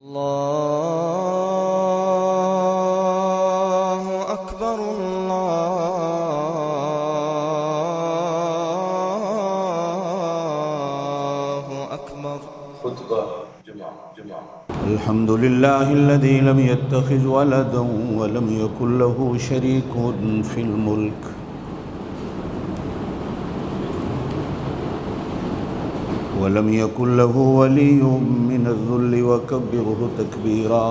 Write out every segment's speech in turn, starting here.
الله أكبر الله أكبر خطبہ جمعہ الحمد لله الذي لم يتخذ ولدا ولم يكن له شريك في الملك ولم يكن له ولي من الذل وكبره تكبيرا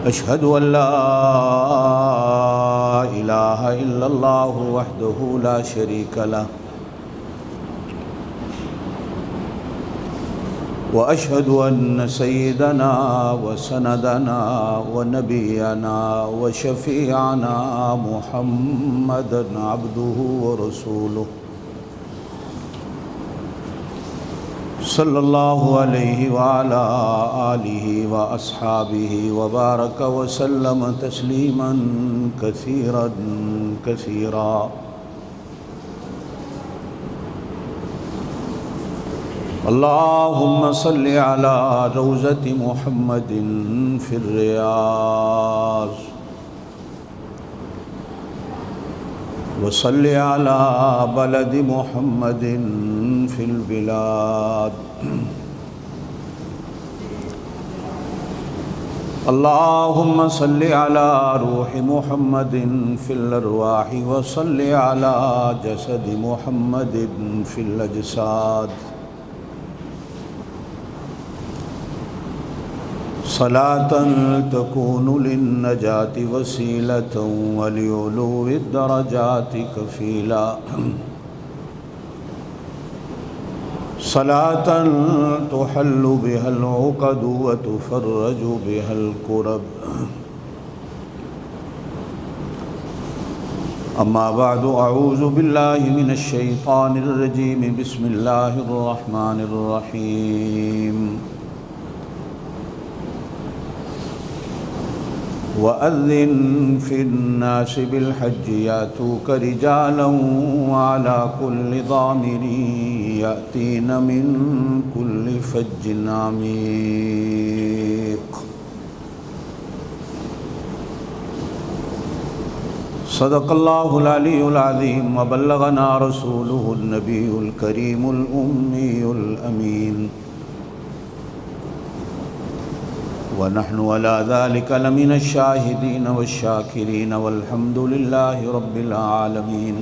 أشهد أن لا إله إلا الله وحده لا شريك له وأشهد أن سيدنا وسندنا ونبينا وشفيعنا محمدًا عبده ورسوله صلى الله عليه وعلى آله وأصحابه وبارك وسلم تسليما كثيرا كثيرا. اللهم صل على روضة محمد في الرياض وصل على بلد محمد في البلاد. اللهم صل على روح محمد في الأرواح وصل على جسد محمد في الأجساد. صلاة تكون للنجاة وسيلة ولعلو الدرجات كفيلا. صلاة تحل بها العقد وتفرج بها الكرب. أما بعد أعوذ بالله من الشيطان الرجيم. بسم الله الرحمن الرحيم. وأذن في الناس بالحج يأتوك رجالا وعلى كل ضامر يأتين من كل فج عميق. صدق الله العلي العظيم وبلغنا رسوله النبي الكريم الأمي الأمين ونحن على ذلك لمن الشاهدين والشاكرين والحمد لله رب العالمين.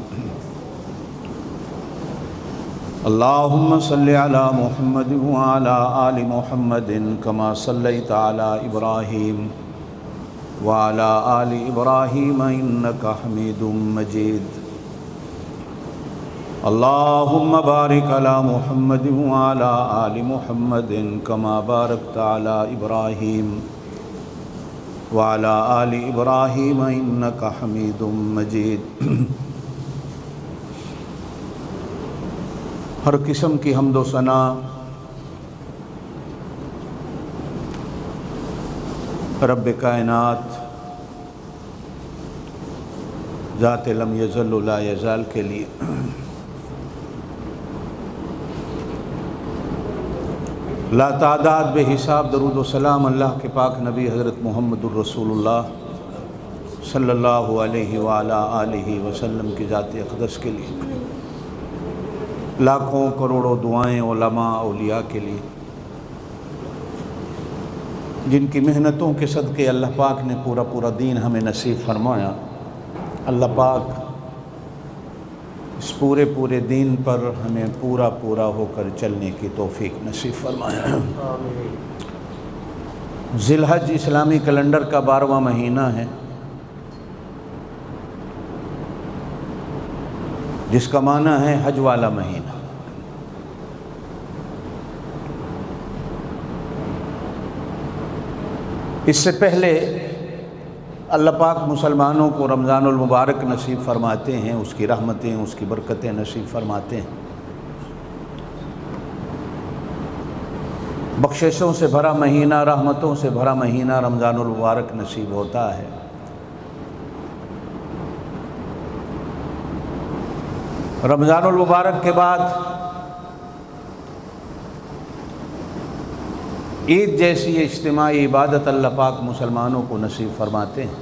اللهم صل على محمد وعلى آل محمد كما صليت على إبراهيم وعلى آل إبراهيم إنك حميد مجيد. اللهم بارك على محمد وعلى آل محمد كما باركت على إبراهيم وعلى آل إبراهيم إنك حميد مجيد. ہر قسم کی حمد و ثنا رب کائنات ذات لم یزل لا یزال کے لیے لا تعداد بے حساب درود و سلام اللہ کے پاک نبی حضرت محمد الرسول اللہ صلی اللہ علیہ وآلہ آلہ وسلم کی ذات اقدس کے لیے، لاکھوں کروڑوں دعائیں علماء اولیاء کے لیے جن کی محنتوں کے صدقے اللہ پاک نے پورا دین ہمیں نصیب فرمایا. اللہ پاک اس پورے دین پر ہمیں پورا ہو کر چلنے کی توفیق نصیب فرمایا. ذی الحج اسلامی کیلنڈر کا 12واں مہینہ ہے جس کا معنی ہے حج والا مہینہ. اس سے پہلے اللہ پاک مسلمانوں کو رمضان المبارک نصیب فرماتے ہیں، اس کی رحمتیں اس کی برکتیں نصیب فرماتے ہیں. بخششوں سے بھرا مہینہ، رحمتوں سے بھرا مہینہ رمضان المبارک نصیب ہوتا ہے. رمضان المبارک کے بعد عید جیسی اجتماعی عبادت اللہ پاک مسلمانوں کو نصیب فرماتے ہیں،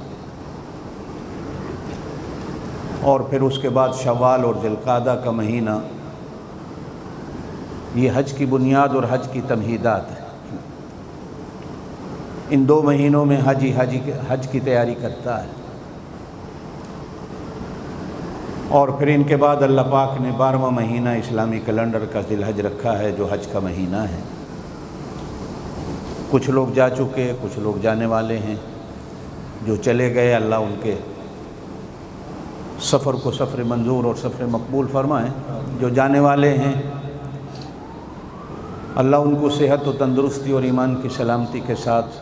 اور پھر اس کے بعد شوال اور ذوالقعدہ کا مہینہ، یہ حج کی بنیاد اور حج کی تمہیدات ہے۔ ان 2 مہینوں میں حج کی تیاری کرتا ہے، اور پھر ان کے بعد اللہ پاک نے 12واں مہینہ اسلامی کیلنڈر کا ذی الحج رکھا ہے، جو حج کا مہینہ ہے۔ کچھ لوگ جا چکے، کچھ لوگ جانے والے ہیں۔ جو چلے گئے اللہ ان کے سفر کو سفر منظور اور سفر مقبول فرمائیں۔ جو جانے والے ہیں اللہ ان کو صحت و تندرستی اور ایمان کی سلامتی کے ساتھ،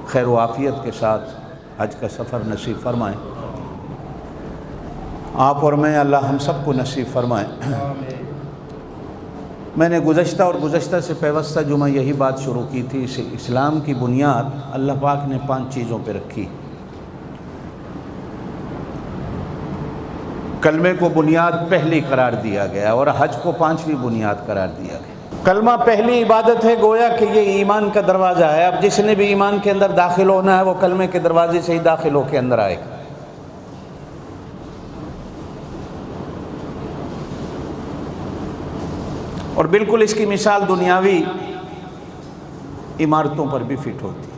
خیر و عافیت کے ساتھ حج کا سفر نصیب فرمائیں۔ آپ اور میں اللہ ہم سب کو نصیب فرمائیں۔ میں نے گزشتہ سے پیوستہ جمعہ یہی بات شروع کی تھی، اسلام کی بنیاد اللہ پاک نے 5 چیزوں پہ رکھی۔ کلمے کو بنیاد پہلی قرار دیا گیا اور حج کو 5ویں بنیاد قرار دیا گیا۔ کلمہ پہلی عبادت ہے، گویا کہ یہ ایمان کا دروازہ ہے۔ اب جس نے بھی ایمان کے اندر داخل ہونا ہے وہ کلمے کے دروازے سے ہی داخل ہو کے اندر آئے گا۔ اور بالکل اس کی مثال دنیاوی عمارتوں پر بھی فٹ ہوتی ہے۔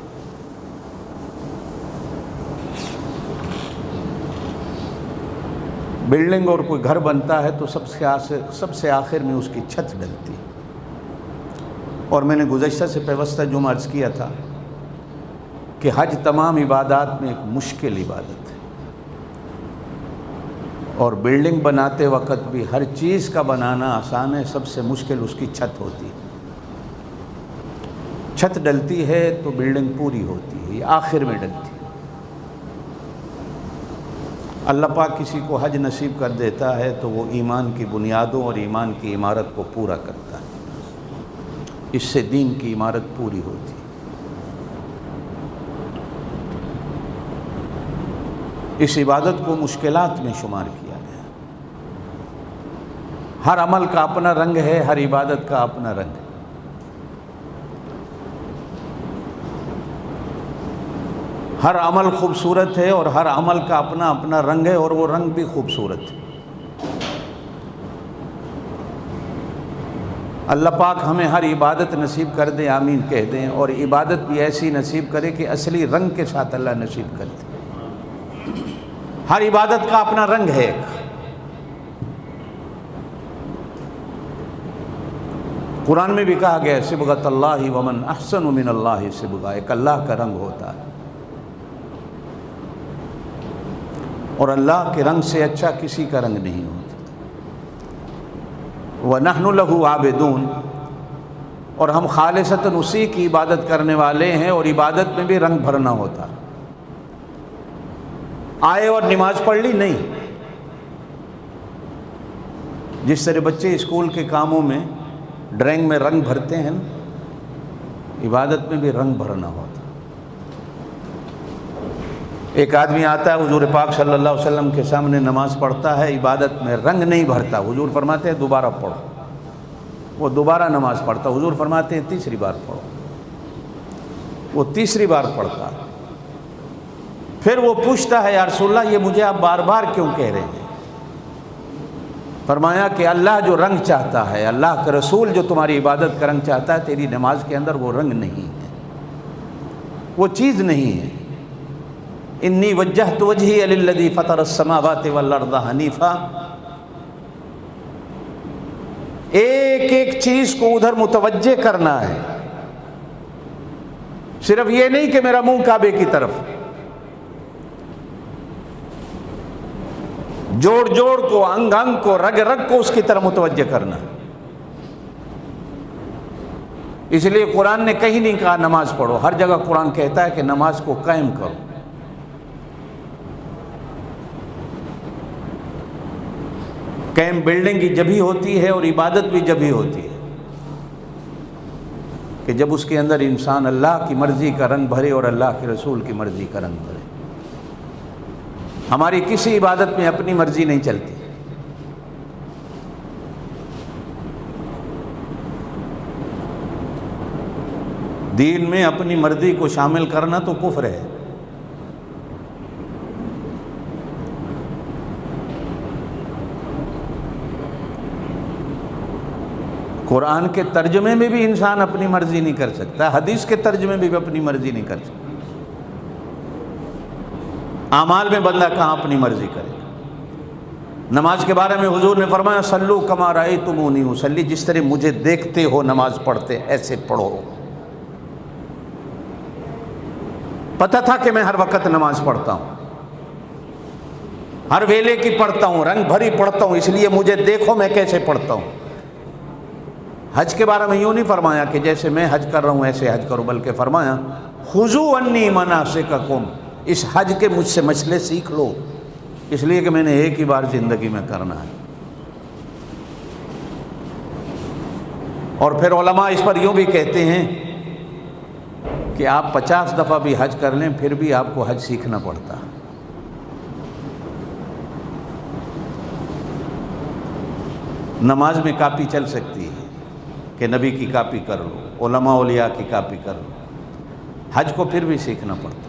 بلڈنگ اور کوئی گھر بنتا ہے تو سب سے آخر میں اس کی چھت ڈلتی ہے۔ اور میں نے گزشتہ سے پیوستہ جمعہ عرض کیا تھا کہ حج تمام عبادات میں ایک مشکل عبادت ہے، اور بلڈنگ بناتے وقت بھی ہر چیز کا بنانا آسان ہے، سب سے مشکل اس کی چھت ہوتی ہے۔ چھت ڈلتی ہے تو بلڈنگ پوری ہوتی ہے، یہ آخر میں ڈلتی ہے۔ اللہ پاک کسی کو حج نصیب کر دیتا ہے تو وہ ایمان کی بنیادوں اور ایمان کی عمارت کو پورا کرتا ہے، اس سے دین کی عمارت پوری ہوتی ہے۔ اس عبادت کو مشکلات میں شمار کیا گیا۔ ہر عمل کا اپنا رنگ ہے، ہر عبادت کا اپنا رنگ ہے۔ ہر عمل خوبصورت ہے اور ہر عمل کا اپنا اپنا رنگ ہے، اور وہ رنگ بھی خوبصورت ہے۔ اللہ پاک ہمیں ہر عبادت نصیب کر دے، آمین کہہ دیں، اور عبادت بھی ایسی نصیب کرے کہ اصلی رنگ کے ساتھ اللہ نصیب کر دے۔ ہر عبادت کا اپنا رنگ ہے۔ قرآن میں بھی کہا گیا ہے صبغۃ اللہ ومن احسن من اللہ صبغہ، ایک اللہ کا رنگ ہوتا ہے، اور اللہ کے رنگ سے اچھا کسی کا رنگ نہیں ہوتا۔ وَنَحْنُ لَهُ عَابِدُونَ، اور ہم خالصتاً اسی کی عبادت کرنے والے ہیں، اور عبادت میں بھی رنگ بھرنا ہوتا۔ آئے اور نماز پڑھ لی نہیں، جس طرح بچے اسکول کے کاموں میں ڈرائنگ میں رنگ بھرتے ہیں، عبادت میں بھی رنگ بھرنا ہوتا۔ ایک آدمی آتا ہے حضور پاک صلی اللہ علیہ وسلم کے سامنے نماز پڑھتا ہے، عبادت میں رنگ نہیں بھرتا، حضور فرماتے ہیں دوبارہ پڑھو۔ وہ دوبارہ نماز پڑھتا، حضور فرماتے ہیں تیسری بار پڑھو۔ وہ تیسری بار پڑھتا، پھر وہ پوچھتا ہے یا رسول اللہ یہ مجھے آپ بار بار کیوں کہہ رہے ہیں؟ فرمایا کہ اللہ جو رنگ چاہتا ہے، اللہ کا رسول جو تمہاری عبادت کا رنگ چاہتا ہے، تیری نماز کے اندر وہ رنگ نہیں ہے، وہ چیز نہیں ہے۔ انی وجہت وجہی للذی فطر السماوات والارض حنیفا، ایک ایک چیز کو ادھر متوجہ کرنا ہے، صرف یہ نہیں کہ میرا منہ کعبے کی طرف، جوڑ جوڑ کو، انگ انگ کو، رگ رگ کو اس کی طرف متوجہ کرنا۔ اس لیے قرآن نے کہیں نہیں کہا نماز پڑھو، ہر جگہ قرآن کہتا ہے کہ نماز کو قائم کرو۔ قائم بلڈنگ جب ہی ہوتی ہے اور عبادت بھی جب ہی ہوتی ہے کہ جب اس کے اندر انسان اللہ کی مرضی کا رنگ بھرے اور اللہ کے رسول کی مرضی کا رنگ بھرے۔ ہماری کسی عبادت میں اپنی مرضی نہیں چلتی۔ دین میں اپنی مرضی کو شامل کرنا تو کفر ہے. قرآن کے ترجمے میں بھی انسان اپنی مرضی نہیں کر سکتا، حدیث کے ترجمے میں بھی اپنی مرضی نہیں کر سکتا. اعمال میں بندہ کہاں اپنی مرضی کرے. نماز کے بارے میں حضور نے فرمایا صلو کما رأیتمونی اصلی، جس طرح مجھے دیکھتے ہو نماز پڑھتے ایسے پڑھو. پتہ تھا کہ میں ہر وقت نماز پڑھتا ہوں، ہر ویلے کی پڑھتا ہوں، رنگ بھری پڑھتا ہوں، اس لیے مجھے دیکھو میں کیسے پڑھتا ہوں. حج کے بارے میں یوں نہیں فرمایا کہ جیسے میں حج کر رہا ہوں ایسے حج کرو، بلکہ فرمایا خذوا عنی مناسککم، اس حج کے مجھ سے مسئلے سیکھ لو، اس لیے کہ میں نے ایک ہی بار زندگی میں کرنا ہے. اور پھر علماء اس پر یوں بھی کہتے ہیں کہ آپ 50 دفعہ بھی حج کر لیں پھر بھی آپ کو حج سیکھنا پڑتا. نماز میں کاپی چل سکتی ہے کہ نبی کی کاپی کر لو، علماء اولیاء کی کاپی کر لو، حج کو پھر بھی سیکھنا پڑتا.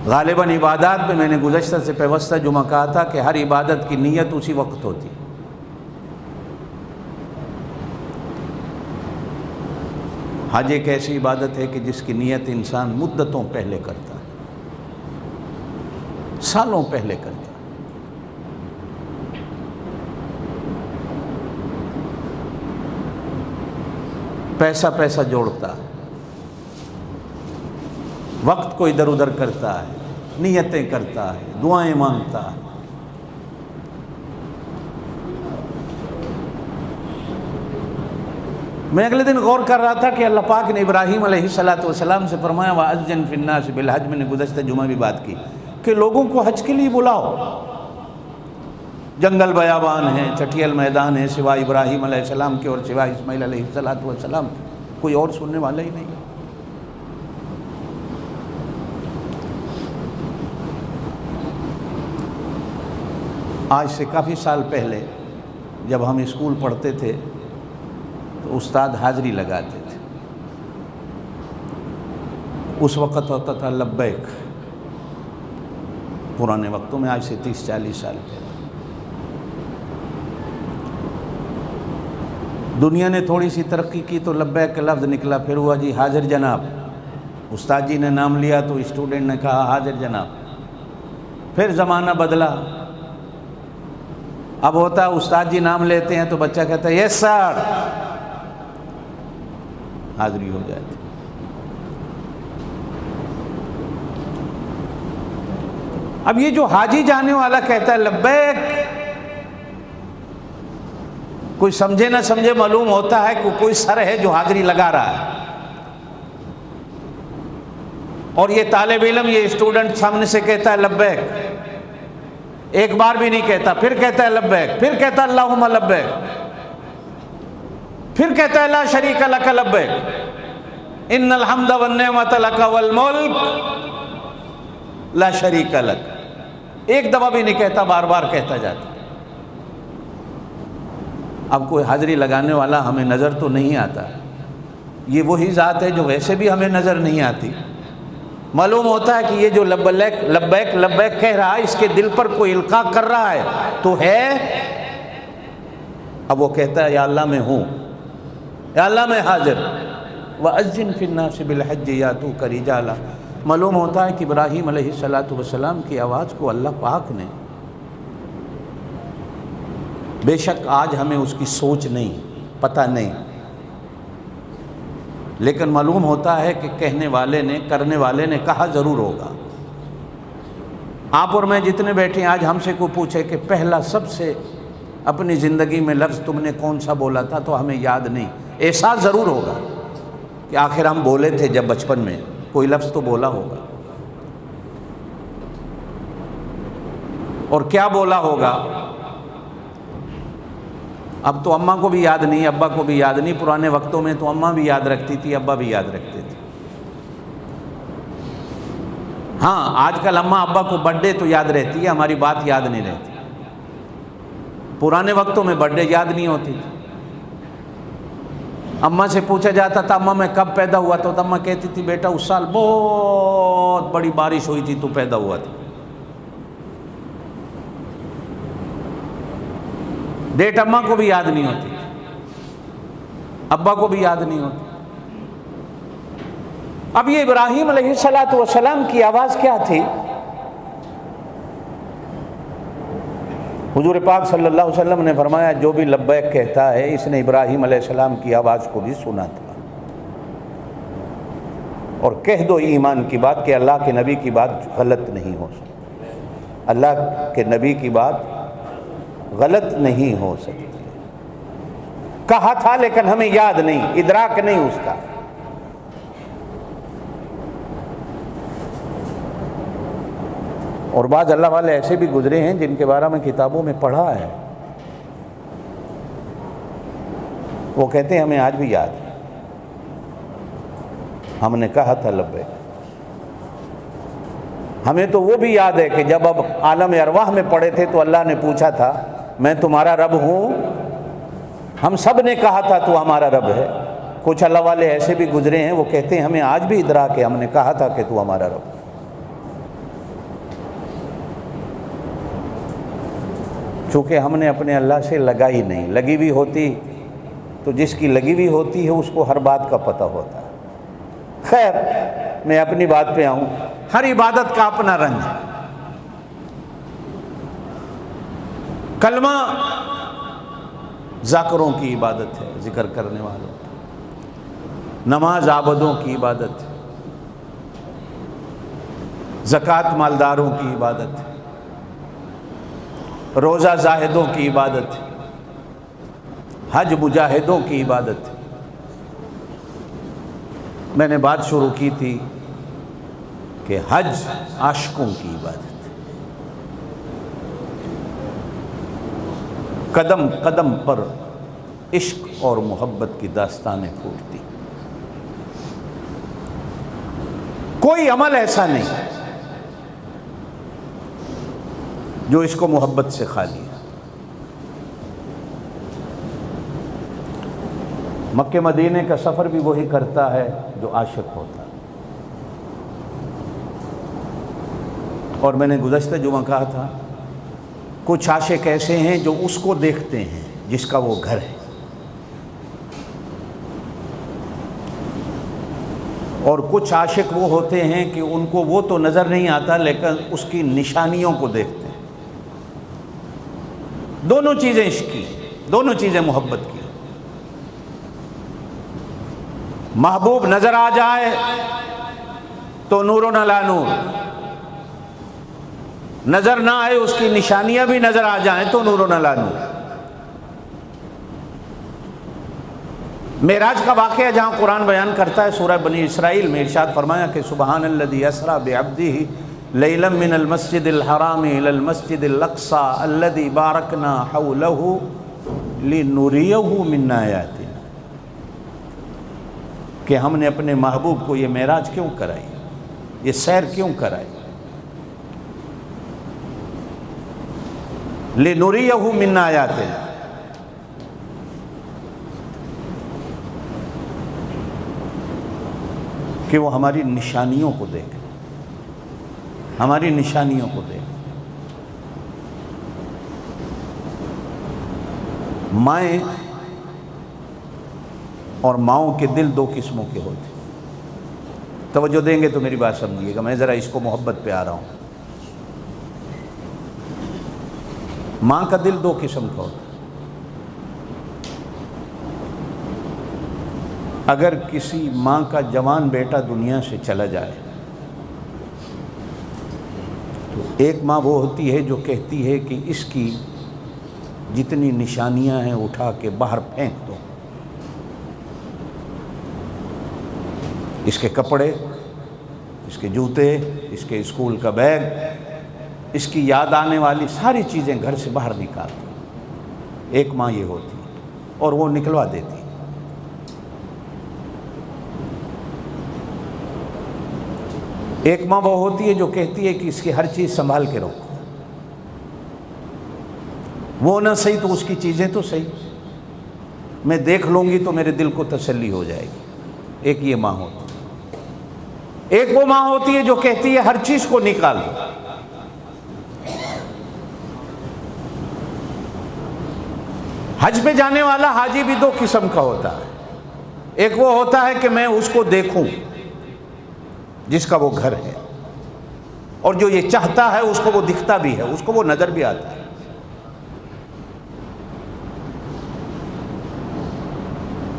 غالباً عبادات میں نے گزشتہ سے پیوستہ جمعہ کہا تھا کہ ہر عبادت کی نیت اسی وقت ہوتی. حج ایک ایسی عبادت ہے کہ جس کی نیت انسان مدتوں پہلے کرتا ہے، سالوں پہلے کرتا ہے. پیسہ جوڑتا ہے، وقت کو ادھر ادھر کرتا ہے، نیتیں کرتا ہے، دعائیں مانگتا ہے. میں اگلے دن غور کر رہا تھا کہ اللہ پاک نے ابراہیم علیہ السلام سے فرمایا وَأَذِّن فِي النَّاسِ بِالْحَجِّ، میں نے گزشتہ جمعہ بھی بات کی کہ لوگوں کو حج کے لیے بلاؤ. جنگل بیابان ہیں، چٹیل میدان ہیں، سوائے ابراہیم علیہ السلام کے اور سوائے اسماعیل علیہ السلام کے کوئی اور سننے والا ہی نہیں. آج سے کافی سال پہلے جب ہم اسکول پڑھتے تھے تو استاد حاضری لگاتے تھے. اس وقت ہوتا تھا لبیک، پرانے وقتوں میں، آج سے 30-40 سال پہلے. دنیا نے تھوڑی سی ترقی کی تو لبیک کا لفظ نکلا، پھر ہوا جی حاضر جناب. استاد جی نے نام لیا تو اسٹوڈنٹ نے کہا حاضر جناب. پھر زمانہ بدلا، اب ہوتا ہے استاد جی نام لیتے ہیں تو بچہ کہتا ہے یس سر، حاضری ہو جاتی. اب یہ جو حاجی جانے والا کہتا ہے لبیک، کوئی سمجھے نہ سمجھے معلوم ہوتا ہے کہ کوئی سر ہے جو حاضری لگا رہا ہے. اور یہ طالب علم، یہ اسٹوڈنٹ سامنے سے کہتا ہے لبیک، ایک بار بھی نہیں کہتا، پھر کہتا ہے لبیک، پھر کہتا ہے اللہم لبیک، پھر کہتا ہے لا شریک لک لبیک ان الحمد والنعمت لک والملک لا شریک لک. ایک دفعہ بھی نہیں کہتا، بار بار کہتا جاتا. اب کوئی حاضری لگانے والا ہمیں نظر تو نہیں آتا. یہ وہی ذات ہے جو ویسے بھی ہمیں نظر نہیں آتی. معلوم ہوتا ہے کہ یہ جو لبیک لبیک لبیک کہہ رہا ہے اس کے دل پر کوئی القاء کر رہا ہے تو ہے. اب وہ کہتا ہے یا اللہ میں ہوں، یا اللہ میں حاضر. وَأَذِّن فِي النَّاسِ بِالْحَجِّ يَأْتُوكَ رِجَالًا. معلوم ہوتا ہے کہ ابراہیم علیہ السلام کی آواز کو اللہ پاک نے، بے شک آج ہمیں اس کی سوچ نہیں، پتہ نہیں، لیکن معلوم ہوتا ہے کہ کہنے والے نے، کرنے والے نے کہا ضرور ہوگا. آپ اور میں جتنے بیٹھے ہیں، آج ہم سے کوئی پوچھے کہ پہلا سب سے اپنی زندگی میں لفظ تم نے کون سا بولا تھا تو ہمیں یاد نہیں. احساس ضرور ہوگا کہ آخر ہم بولے تھے جب بچپن میں، کوئی لفظ تو بولا ہوگا. اور کیا بولا ہوگا اب تو اماں کو بھی یاد نہیں، ابا کو بھی یاد نہیں. پرانے وقتوں میں تو اماں بھی یاد رکھتی تھی، ابا بھی یاد رکھتے تھے. ہاں آج کل اماں ابا کو برتھ ڈے تو یاد رہتی ہے، ہماری بات یاد نہیں رہتی. پرانے وقتوں میں برتھ ڈے یاد نہیں ہوتی تھی. اماں سے پوچھا جاتا تھا اماں میں کب پیدا ہوا تھا، تو اماں کہتی تھی بیٹا اس سال بہت بڑی بارش ہوئی تھی تو پیدا ہوا تھا۔ ڈیٹ اماں کو بھی یاد نہیں ہوتی، ابا کو بھی یاد نہیں ہوتی۔ اب یہ ابراہیم علیہ السلام کی آواز کیا تھی؟ حضور پاک صلی اللہ علیہ وسلم نے فرمایا جو بھی لبیک کہتا ہے اس نے ابراہیم علیہ السلام کی آواز کو بھی سنا تھا۔ اور کہہ دو ایمان کی بات کہ اللہ کے نبی کی بات غلط نہیں ہو سکتی، اللہ کے نبی کی بات غلط نہیں ہو سکتی۔ کہا تھا لیکن ہمیں یاد نہیں، ادراک نہیں اس کا۔ اور بعض اللہ والے ایسے بھی گزرے ہیں جن کے بارے میں کتابوں میں پڑھا ہے، وہ کہتے ہیں ہمیں آج بھی یاد ہے، ہم نے کہا تھا لبیک۔ ہمیں تو وہ بھی یاد ہے کہ جب اب عالم ارواح میں پڑے تھے تو اللہ نے پوچھا تھا میں تمہارا رب ہوں، ہم سب نے کہا تھا تو ہمارا رب ہے۔ کچھ اللہ والے ایسے بھی گزرے ہیں وہ کہتے ہیں ہمیں آج بھی ادراک ہے، ہم نے کہا تھا کہ تو ہمارا رب ہے۔ چونکہ ہم نے اپنے اللہ سے لگائی نہیں، لگی بھی ہوتی تو جس کی لگی بھی ہوتی ہے اس کو ہر بات کا پتہ ہوتا ہے۔ خیر میں اپنی بات پہ آؤں، ہر عبادت کا اپنا رنگ ہے۔ کلمہ ذاکروں کی عبادت ہے، ذکر کرنے والوں، نماز عابدوں کی عبادت ہے، زکوٰۃ مالداروں کی عبادت ہے، روزہ زاہدوں کی عبادت ہے، حج مجاہدوں کی عبادت ہے۔ میں نے بات شروع کی تھی کہ حج عاشقوں کی عبادت ہے، قدم قدم پر عشق اور محبت کی داستانیں پھوٹتی۔ کوئی عمل ایسا نہیں جو اس کو محبت سے خالی ہے۔ مکہ مدینے کا سفر بھی وہی کرتا ہے جو عاشق ہوتا ہے۔ اور میں نے گزشتہ جمعہ کہا تھا کچھ عاشق ایسے ہیں جو اس کو دیکھتے ہیں جس کا وہ گھر ہے، اور کچھ عاشق وہ ہوتے ہیں کہ ان کو وہ تو نظر نہیں آتا لیکن اس کی نشانیوں کو دیکھتے ہیں۔ دونوں چیزیں عشق کی، دونوں چیزیں محبت کی۔ محبوب نظر آ جائے تو نور علی نور، نظر نہ آئے اس کی نشانیاں بھی نظر آ جائیں تو نور علی نور۔ معراج کا واقعہ جہاں قرآن بیان کرتا ہے سورہ بنی اسرائیل میں ارشاد فرمایا کہ سبحان الذی اسری بعبدہ لیلا من المسجد الحرام الی المسجد الاقصی الذی بارکنا حولہ لنریہ من آیاتنا، کہ ہم نے اپنے محبوب کو یہ معراج کیوں کرائی، یہ سیر کیوں کرائی، لنریہ من آیاتنا، کہ وہ ہماری نشانیوں کو دیکھیں، ہماری نشانیوں کو دیکھیں۔ مائیں اور ماؤں کے دل دو قسموں کے ہوتے ہیں۔ توجہ دیں گے تو میری بات سمجھیے گا، میں ذرا اس کو محبت پہ آ رہا ہوں۔ ماں کا دل دو قسم کا ہوتا ہے۔ اگر کسی ماں کا جوان بیٹا دنیا سے چلا جائے تو ایک ماں وہ ہوتی ہے جو کہتی ہے کہ اس کی جتنی نشانیاں ہیں اٹھا کے باہر پھینک دو، اس کے کپڑے، اس کے جوتے، اس کے اسکول کا بیگ، اس کی یاد آنے والی ساری چیزیں گھر سے باہر نکال دو۔ ایک ماں یہ ہوتی ہے اور وہ نکلوا دیتی۔ ایک ماں وہ ہوتی ہے جو کہتی ہے کہ اس کی ہر چیز سنبھال کے رکھو، وہ نہ صحیح تو اس کی چیزیں تو صحیح۔ میں دیکھ لوں گی تو میرے دل کو تسلی ہو جائے گی۔ ایک یہ ماں ہوتی ہے، ایک وہ ماں ہوتی ہے جو کہتی ہے ہر چیز کو نکال دو۔ حج پہ جانے والا حاجی بھی دو قسم کا ہوتا ہے، ایک وہ ہوتا ہے کہ میں اس کو دیکھوں جس کا وہ گھر ہے، اور جو یہ چاہتا ہے اس کو وہ دکھتا بھی ہے، اس کو وہ نظر بھی آتا ہے۔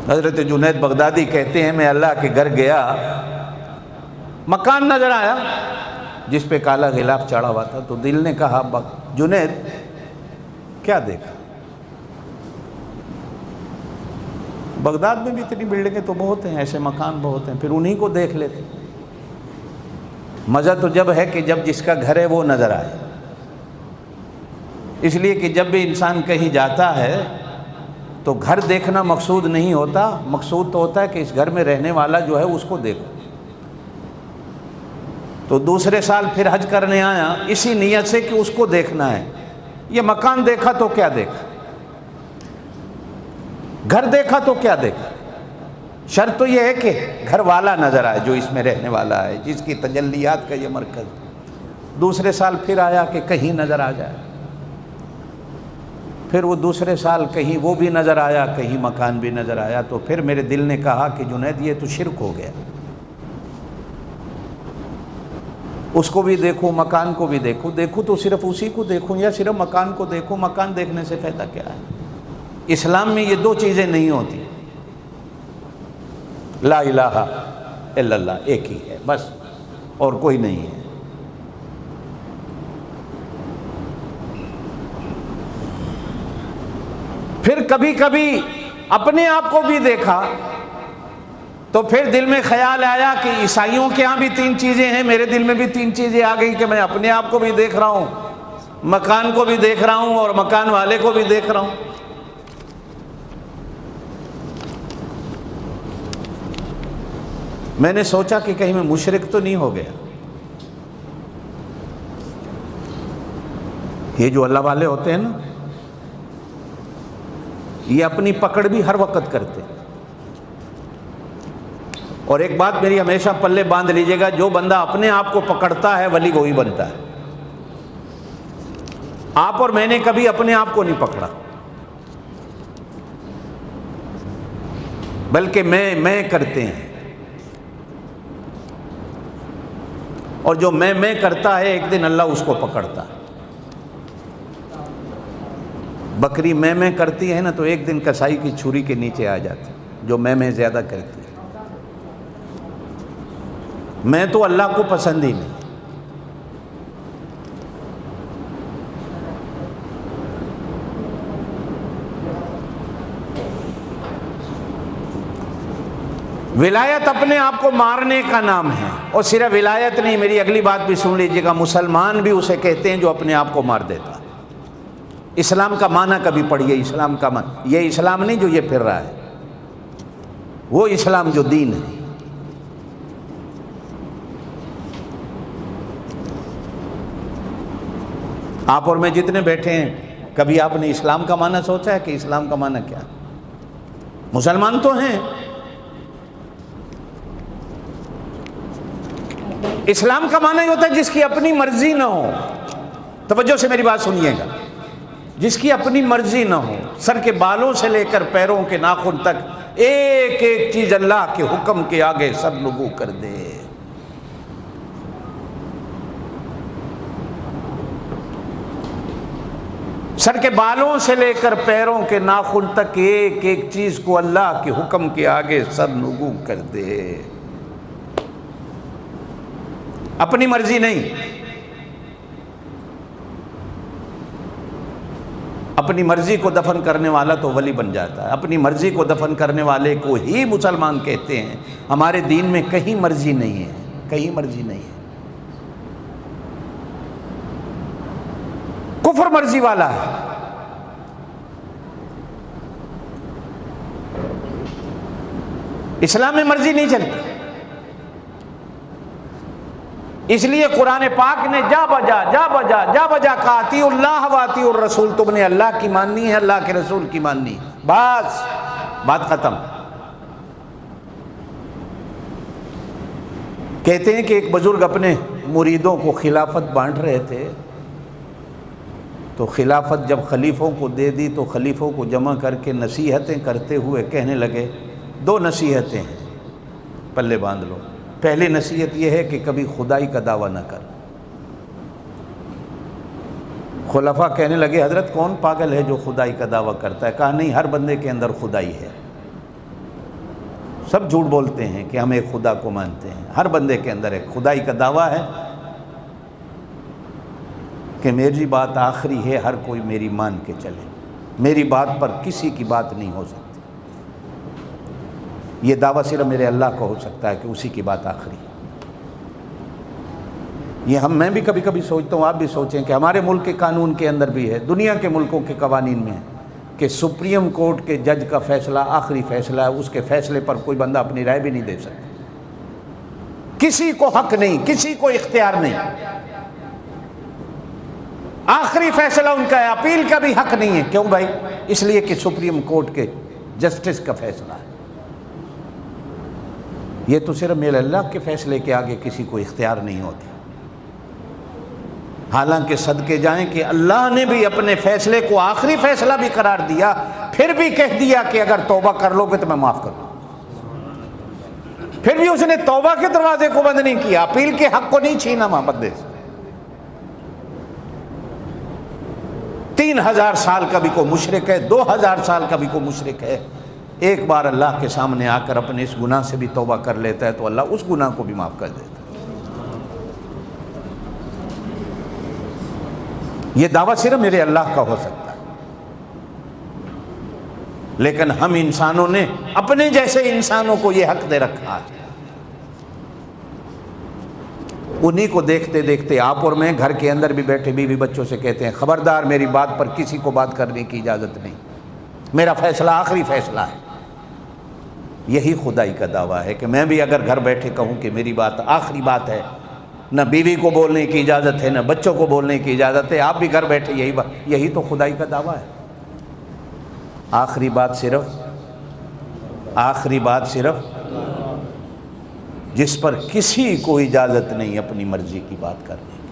حضرت جنید بغدادی کہتے ہیں میں اللہ کے گھر گیا، مکان نظر آیا جس پہ کالا غلاف چڑھا ہوا تھا، تو دل نے کہا جنید کیا دیکھا؟ بغداد میں بھی اتنی بلڈنگیں تو بہت ہیں، ایسے مکان بہت ہیں، پھر انہی کو دیکھ لیتے۔ مزہ تو جب ہے کہ جب جس کا گھر ہے وہ نظر آئے، اس لیے کہ جب بھی انسان کہیں جاتا ہے تو گھر دیکھنا مقصود نہیں ہوتا، مقصود تو ہوتا ہے کہ اس گھر میں رہنے والا جو ہے اس کو دیکھو۔ تو دوسرے سال پھر حج کرنے آیا اسی نیت سے کہ اس کو دیکھنا ہے۔ یہ مکان دیکھا تو کیا دیکھا، گھر دیکھا تو کیا دیکھا، شرط تو یہ ہے کہ گھر والا نظر آئے جو اس میں رہنے والا ہے، جس کی تجلیات کا یہ مرکز۔ دوسرے سال پھر آیا کہ کہیں نظر آ جائے، پھر وہ دوسرے سال کہیں وہ بھی نظر آیا، کہیں مکان بھی نظر آیا، تو پھر میرے دل نے کہا کہ جنید یہ تو شرک ہو گیا، اس کو بھی دیکھوں مکان کو بھی دیکھوں، دیکھوں تو صرف اسی کو دیکھوں یا صرف مکان کو دیکھوں؟ مکان دیکھنے سے فائدہ کیا ہے؟ اسلام میں یہ دو چیزیں نہیں ہوتی، لا الہ الا اللہ ایک ہی ہے بس، اور کوئی نہیں ہے۔ پھر کبھی کبھی اپنے آپ کو بھی دیکھا تو پھر دل میں خیال آیا کہ عیسائیوں کے ہاں بھی تین چیزیں ہیں، میرے دل میں بھی تین چیزیں آ گئی کہ میں اپنے آپ کو بھی دیکھ رہا ہوں، مکان کو بھی دیکھ رہا ہوں، اور مکان والے کو بھی دیکھ رہا ہوں۔ میں نے سوچا کہ کہیں میں مشرک تو نہیں ہو گیا۔ یہ جو اللہ والے ہوتے ہیں نا، یہ اپنی پکڑ بھی ہر وقت کرتے ہیں۔ اور ایک بات میری ہمیشہ پلے باندھ لیجئے گا، جو بندہ اپنے آپ کو پکڑتا ہے ولی وہی بنتا ہے۔ آپ اور میں نے کبھی اپنے آپ کو نہیں پکڑا، بلکہ میں کرتے ہیں، اور جو میں کرتا ہے ایک دن اللہ اس کو پکڑتا ہے۔ بکری میں کرتی ہے نا تو ایک دن کسائی کی چھری کے نیچے آ جاتی، جو میں زیادہ کرتی ہے۔ میں تو اللہ کو پسند ہی نہیں۔ ولایت اپنے آپ کو مارنے کا نام ہے، اور صرف ولایت نہیں، میری اگلی بات بھی سن لیجئے گا، مسلمان بھی اسے کہتے ہیں جو اپنے آپ کو مار دیتا۔ اسلام کا معنی کبھی پڑھیے، اسلام کا معنی یہ اسلام نہیں جو یہ پھر رہا ہے، وہ اسلام جو دین ہے۔ آپ اور میں جتنے بیٹھے ہیں، کبھی آپ نے اسلام کا معنی سوچا ہے کہ اسلام کا معنی کیا؟ مسلمان تو ہیں، اسلام کا معنی یہ ہوتا ہے جس کی اپنی مرضی نہ ہو۔ توجہ سے میری بات سنیے گا، جس کی اپنی مرضی نہ ہو، سر کے بالوں سے لے کر پیروں کے ناخن تک ایک ایک چیز اللہ کے حکم کے آگے سر نگو کر دے۔ سر کے بالوں سے لے کر پیروں کے ناخن تک ایک ایک چیز کو اللہ کے حکم کے آگے سر نگو کر دے، اپنی مرضی نہیں۔ اپنی مرضی کو دفن کرنے والا تو ولی بن جاتا ہے، اپنی مرضی کو دفن کرنے والے کو ہی مسلمان کہتے ہیں۔ ہمارے دین میں کہیں مرضی نہیں ہے، کہیں مرضی نہیں ہے، کفر مرضی والا ہے۔ اسلام میں مرضی نہیں چلتی، اس لیے قرآن پاک نے جا بجا کہا اطیعوا اللہ و اطیعوا الرسول، تم نے اللہ کی ماننی ہے، اللہ کے رسول کی ماننی، بس بات ختم۔ کہتے ہیں کہ ایک بزرگ اپنے مریدوں کو خلافت بانٹ رہے تھے، تو خلافت جب خلیفوں کو دے دی تو خلیفوں کو جمع کر کے نصیحتیں کرتے ہوئے کہنے لگے، دو نصیحتیں ہیں، پلے باندھ لو۔ پہلی نصیحت یہ ہے کہ کبھی خدائی کا دعویٰ نہ کر۔ خلفاء کہنے لگے، حضرت کون پاگل ہے جو خدائی کا دعویٰ کرتا ہے؟ کہا نہیں، ہر بندے کے اندر خدائی ہے، سب جھوٹ بولتے ہیں کہ ہم ایک خدا کو مانتے ہیں، ہر بندے کے اندر ایک خدائی کا دعویٰ ہے کہ میری بات آخری ہے، ہر کوئی میری مان کے چلے، میری بات پر کسی کی بات نہیں ہو سکتی۔ یہ دعویٰ صرف میرے اللہ کو ہو سکتا ہے کہ اسی کی بات آخری ہے۔ یہ میں بھی کبھی کبھی سوچتا ہوں، آپ بھی سوچیں کہ ہمارے ملک کے قانون کے اندر بھی ہے، دنیا کے ملکوں کے قوانین میں ہے کہ سپریم کورٹ کے جج کا فیصلہ آخری فیصلہ ہے، اس کے فیصلے پر کوئی بندہ اپنی رائے بھی نہیں دے سکتا، کسی کو حق نہیں، کسی کو اختیار نہیں، آخری فیصلہ ان کا ہے، اپیل کا بھی حق نہیں ہے۔ کیوں بھائی؟ اس لیے کہ سپریم کورٹ کے جسٹس کا فیصلہ ہے۔ یہ تو صرف میرے اللہ کے فیصلے کے آگے کسی کو اختیار نہیں ہوتا۔ حالانکہ صدقے جائیں کہ اللہ نے بھی اپنے فیصلے کو آخری فیصلہ بھی قرار دیا، پھر بھی کہہ دیا کہ اگر توبہ کر لو گے تو میں معاف کر دوں۔ پھر بھی اس نے توبہ کے دروازے کو بند نہیں کیا، اپیل کے حق کو نہیں چھینا وہاں بندے سے۔ 3000 سال کا بھی کوئی مشرک ہے، 2000 سال کا بھی کوئی مشرک ہے، ایک بار اللہ کے سامنے آ کر اپنے اس گناہ سے بھی توبہ کر لیتا ہے تو اللہ اس گناہ کو بھی معاف کر دیتا ہے۔ یہ دعویٰ صرف میرے اللہ کا ہو سکتا ہے، لیکن ہم انسانوں نے اپنے جیسے انسانوں کو یہ حق دے رکھا ہے۔ انہی کو دیکھتے دیکھتے آپ اور میں گھر کے اندر بھی بیٹھے بیوی بچوں سے کہتے ہیں، خبردار میری بات پر کسی کو بات کرنے کی اجازت نہیں، میرا فیصلہ آخری فیصلہ ہے۔ یہی خدائی کا دعویٰ ہے کہ میں بھی اگر گھر بیٹھے کہوں کہ میری بات آخری بات ہے، نہ بیوی کو بولنے کی اجازت ہے، نہ بچوں کو بولنے کی اجازت ہے، آپ بھی گھر بیٹھے یہی تو خدائی کا دعویٰ ہے۔ آخری بات صرف جس پر کسی کو اجازت نہیں اپنی مرضی کی بات کرنے کی۔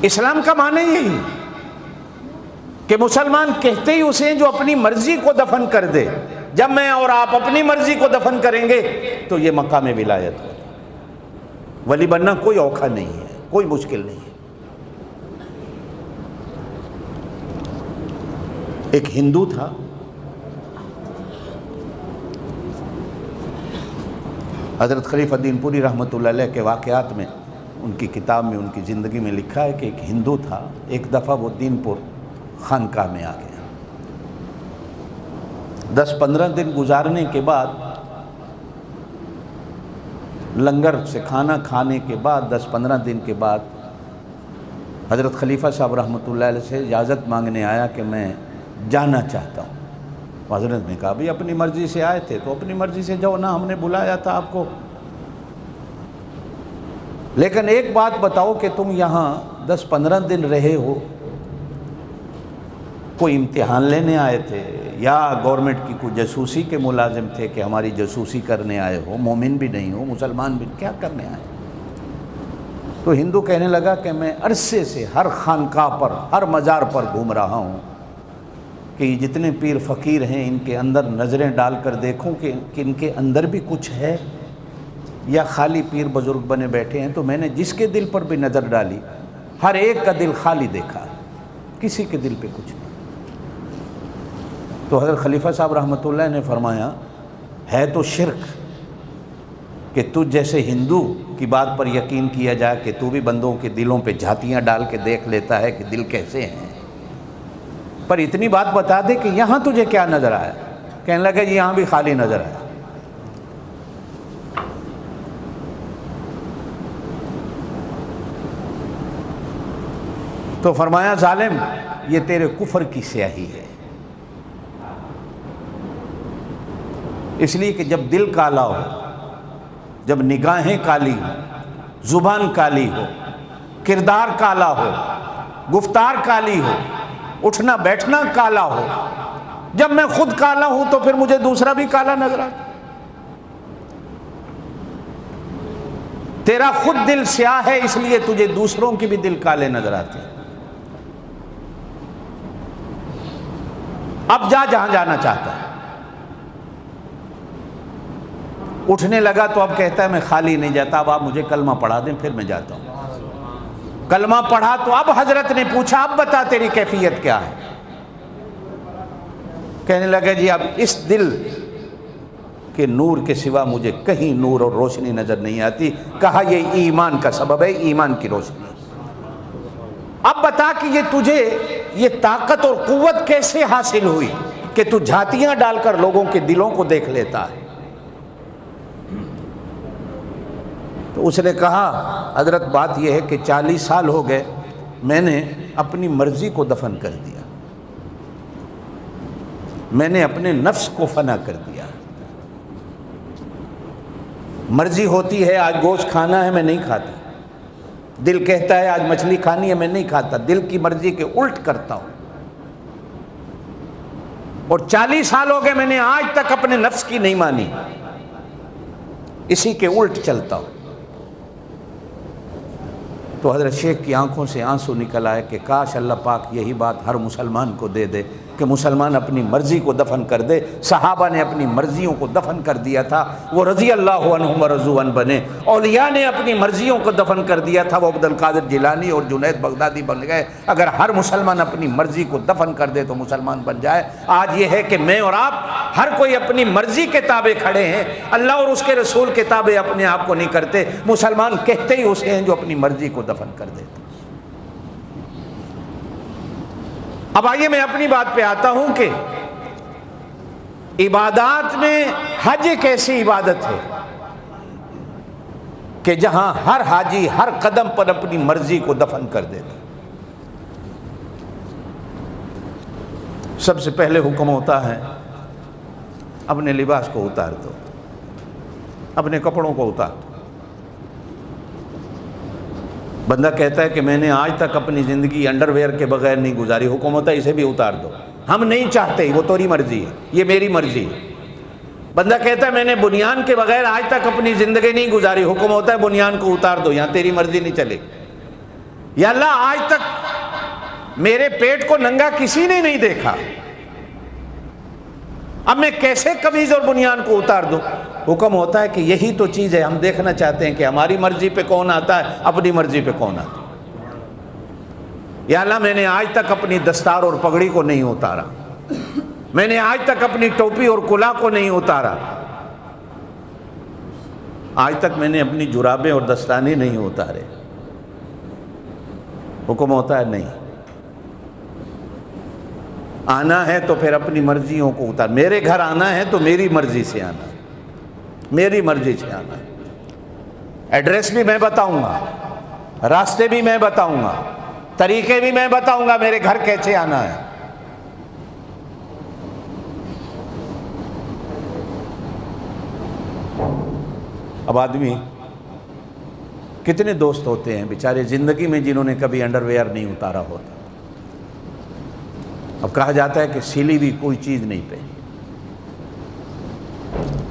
اسلام کا معنی یہی کہ مسلمان کہتے ہی اسے جو اپنی مرضی کو دفن کر دے۔ جب میں اور آپ اپنی مرضی کو دفن کریں گے تو یہ مقام ولایت ہے۔ ولی بننا کوئی اوکھا نہیں ہے، کوئی مشکل نہیں ہے۔ ایک ہندو تھا، حضرت خلیفہ دین پوری رحمۃ اللہ علیہ کے واقعات میں، ان کی کتاب میں، ان کی زندگی میں لکھا ہے کہ ایک ہندو تھا، ایک دفعہ وہ دین پور خانقاہ میں آ گیا۔ 10-15 دن گزارنے کے بعد، لنگر سے کھانا کھانے کے بعد 10-15 دن کے بعد حضرت خلیفہ صاحب رحمۃ اللہ علیہ سے اجازت مانگنے آیا کہ میں جانا چاہتا ہوں۔ حضرت نے کہا بھی اپنی مرضی سے آئے تھے تو اپنی مرضی سے جاؤ نا، ہم نے بلایا تھا آپ کو، لیکن ایک بات بتاؤ کہ تم یہاں 10-15 دن رہے ہو، کوئی امتحان لینے آئے تھے یا گورنمنٹ کی کوئی جاسوسی کے ملازم تھے کہ ہماری جاسوسی کرنے آئے ہو؟ مومن بھی نہیں ہو، مسلمان بھی، کیا کرنے آئے؟ تو ہندو کہنے لگا کہ میں عرصے سے ہر خانقاہ پر، ہر مزار پر گھوم رہا ہوں کہ یہ جتنے پیر فقیر ہیں ان کے اندر نظریں ڈال کر دیکھوں کہ ان کے اندر بھی کچھ ہے یا خالی پیر بزرگ بنے بیٹھے ہیں۔ تو میں نے جس کے دل پر بھی نظر ڈالی، ہر ایک کا دل خالی دیکھا، کسی کے دل پہ کچھ نہیں۔ تو حضرت خلیفہ صاحب رحمۃ اللہ نے فرمایا، ہے تو شرک کہ تجھ جیسے ہندو کی بات پر یقین کیا جائے کہ تو بھی بندوں کے دلوں پہ جھاتیاں ڈال کے دیکھ لیتا ہے کہ دل کیسے ہیں، پر اتنی بات بتا دے کہ یہاں تجھے کیا نظر آیا؟ کہنے لگا جی یہاں بھی خالی نظر آیا۔ تو فرمایا ظالم، یہ تیرے کفر کی سیاہی ہے، اس لیے کہ جب دل کالا ہو، جب نگاہیں کالی ہو، زبان کالی ہو، کردار کالا ہو، گفتار کالی ہو، اٹھنا بیٹھنا کالا ہو. جب میں خود کالا ہوں تو پھر مجھے دوسرا بھی کالا نظر آتا. تیرا خود دل سیاہ ہے اس لیے تجھے دوسروں کی بھی دل کالے نظر آتے ہیں. اب جہاں جانا چاہتا ہے. اٹھنے لگا تو اب کہتا ہے میں خالی نہیں جاتا, اب آپ مجھے کلمہ پڑھا دیں پھر میں جاتا ہوں. کلمہ پڑھا تو اب حضرت نے پوچھا اب بتا تیری کیفیت کیا ہے. کہنے لگا جی اب اس دل کے نور کے سوا مجھے کہیں نور اور روشنی نظر نہیں آتی. کہا یہ ایمان کا سبب ہے, ایمان کی روشنی. اب بتا کہ یہ تجھے یہ طاقت اور قوت کیسے حاصل ہوئی کہ تو جھاتیاں ڈال کر لوگوں کے دلوں کو دیکھ لیتا ہے. تو اس نے کہا حضرت بات یہ ہے کہ 40 سال ہو گئے میں نے اپنی مرضی کو دفن کر دیا, میں نے اپنے نفس کو فنا کر دیا. مرضی ہوتی ہے آج گوشت کھانا ہے میں نہیں کھاتا, دل کہتا ہے آج مچھلی کھانی ہے میں نہیں کھاتا, دل کی مرضی کے الٹ کرتا ہوں. اور 40 سال ہو گئے میں نے آج تک اپنے نفس کی نہیں مانی, اسی کے الٹ چلتا ہوں. تو حضرت شیخ کی آنکھوں سے آنسو نکل آئے کہ کاش اللہ پاک یہی بات ہر مسلمان کو دے دے کہ مسلمان اپنی مرضی کو دفن کر دے. صحابہ نے اپنی مرضیوں کو دفن کر دیا تھا, وہ رضی اللہ عنہم ورضوا عنہ بنے. اولیاء نے اپنی مرضیوں کو دفن کر دیا تھا, وہ عبد القادر جیلانی اور جنید بغدادی بن گئے. اگر ہر مسلمان اپنی مرضی کو دفن کر دے تو مسلمان بن جائے. آج یہ ہے کہ میں اور آپ ہر کوئی اپنی مرضی کے تابع کھڑے ہیں, اللہ اور اس کے رسول کے تابع اپنے آپ کو نہیں کرتے. مسلمان کہتے ہی اسے ہیں جو اپنی مرضی کو دفن کر دیتے. اب آئیے میں اپنی بات پہ آتا ہوں کہ عبادات میں حج ایک ایسی عبادت ہے کہ جہاں ہر حاجی ہر قدم پر اپنی مرضی کو دفن کر دیتا. سب سے پہلے حکم ہوتا ہے اپنے لباس کو اتار دو, اپنے کپڑوں کو اتار دو. بندہ کہتا ہے کہ میں نے آج تک اپنی زندگی انڈر ویئر کے بغیر نہیں گزاری, حکم ہوتا ہے اسے بھی اتار دو. ہم نہیں چاہتے, وہ تیری مرضی ہے, یہ میری مرضی ہے. بندہ کہتا ہے میں نے بنیان کے بغیر آج تک اپنی زندگی نہیں گزاری, حکم ہوتا ہے بنیان کو اتار دو, یہاں تیری مرضی نہیں چلے. یا اللہ آج تک میرے پیٹ کو ننگا کسی نے نہیں دیکھا, اب میں کیسے قمیض اور بنیان کو اتار دوں. حکم ہوتا ہے کہ یہی تو چیز ہے, ہم دیکھنا چاہتے ہیں کہ ہماری مرضی پہ کون آتا ہے, اپنی مرضی پہ کون آتا ہے. یا اللہ میں نے آج تک اپنی دستار اور پگڑی کو نہیں اتارا, میں نے آج تک اپنی ٹوپی اور کلا کو نہیں اتارا, آج تک میں نے اپنی جرابیں اور دستانے نہیں اتارے. حکم ہوتا ہے نہیں, آنا ہے تو پھر اپنی مرضیوں کو اتار. میرے گھر آنا ہے تو میری مرضی سے آنا, میری مرضی سے آنا. ایڈریس بھی میں بتاؤں گا, راستے بھی میں بتاؤں گا, طریقے بھی میں بتاؤں گا, میرے گھر کیسے آنا ہے. اب آدمی کتنے دوست ہوتے ہیں بیچارے زندگی میں جنہوں نے کبھی انڈر ویئر نہیں اتارا ہوتا. اب کہا جاتا ہے کہ سلی بھی کوئی چیز نہیں پہنی.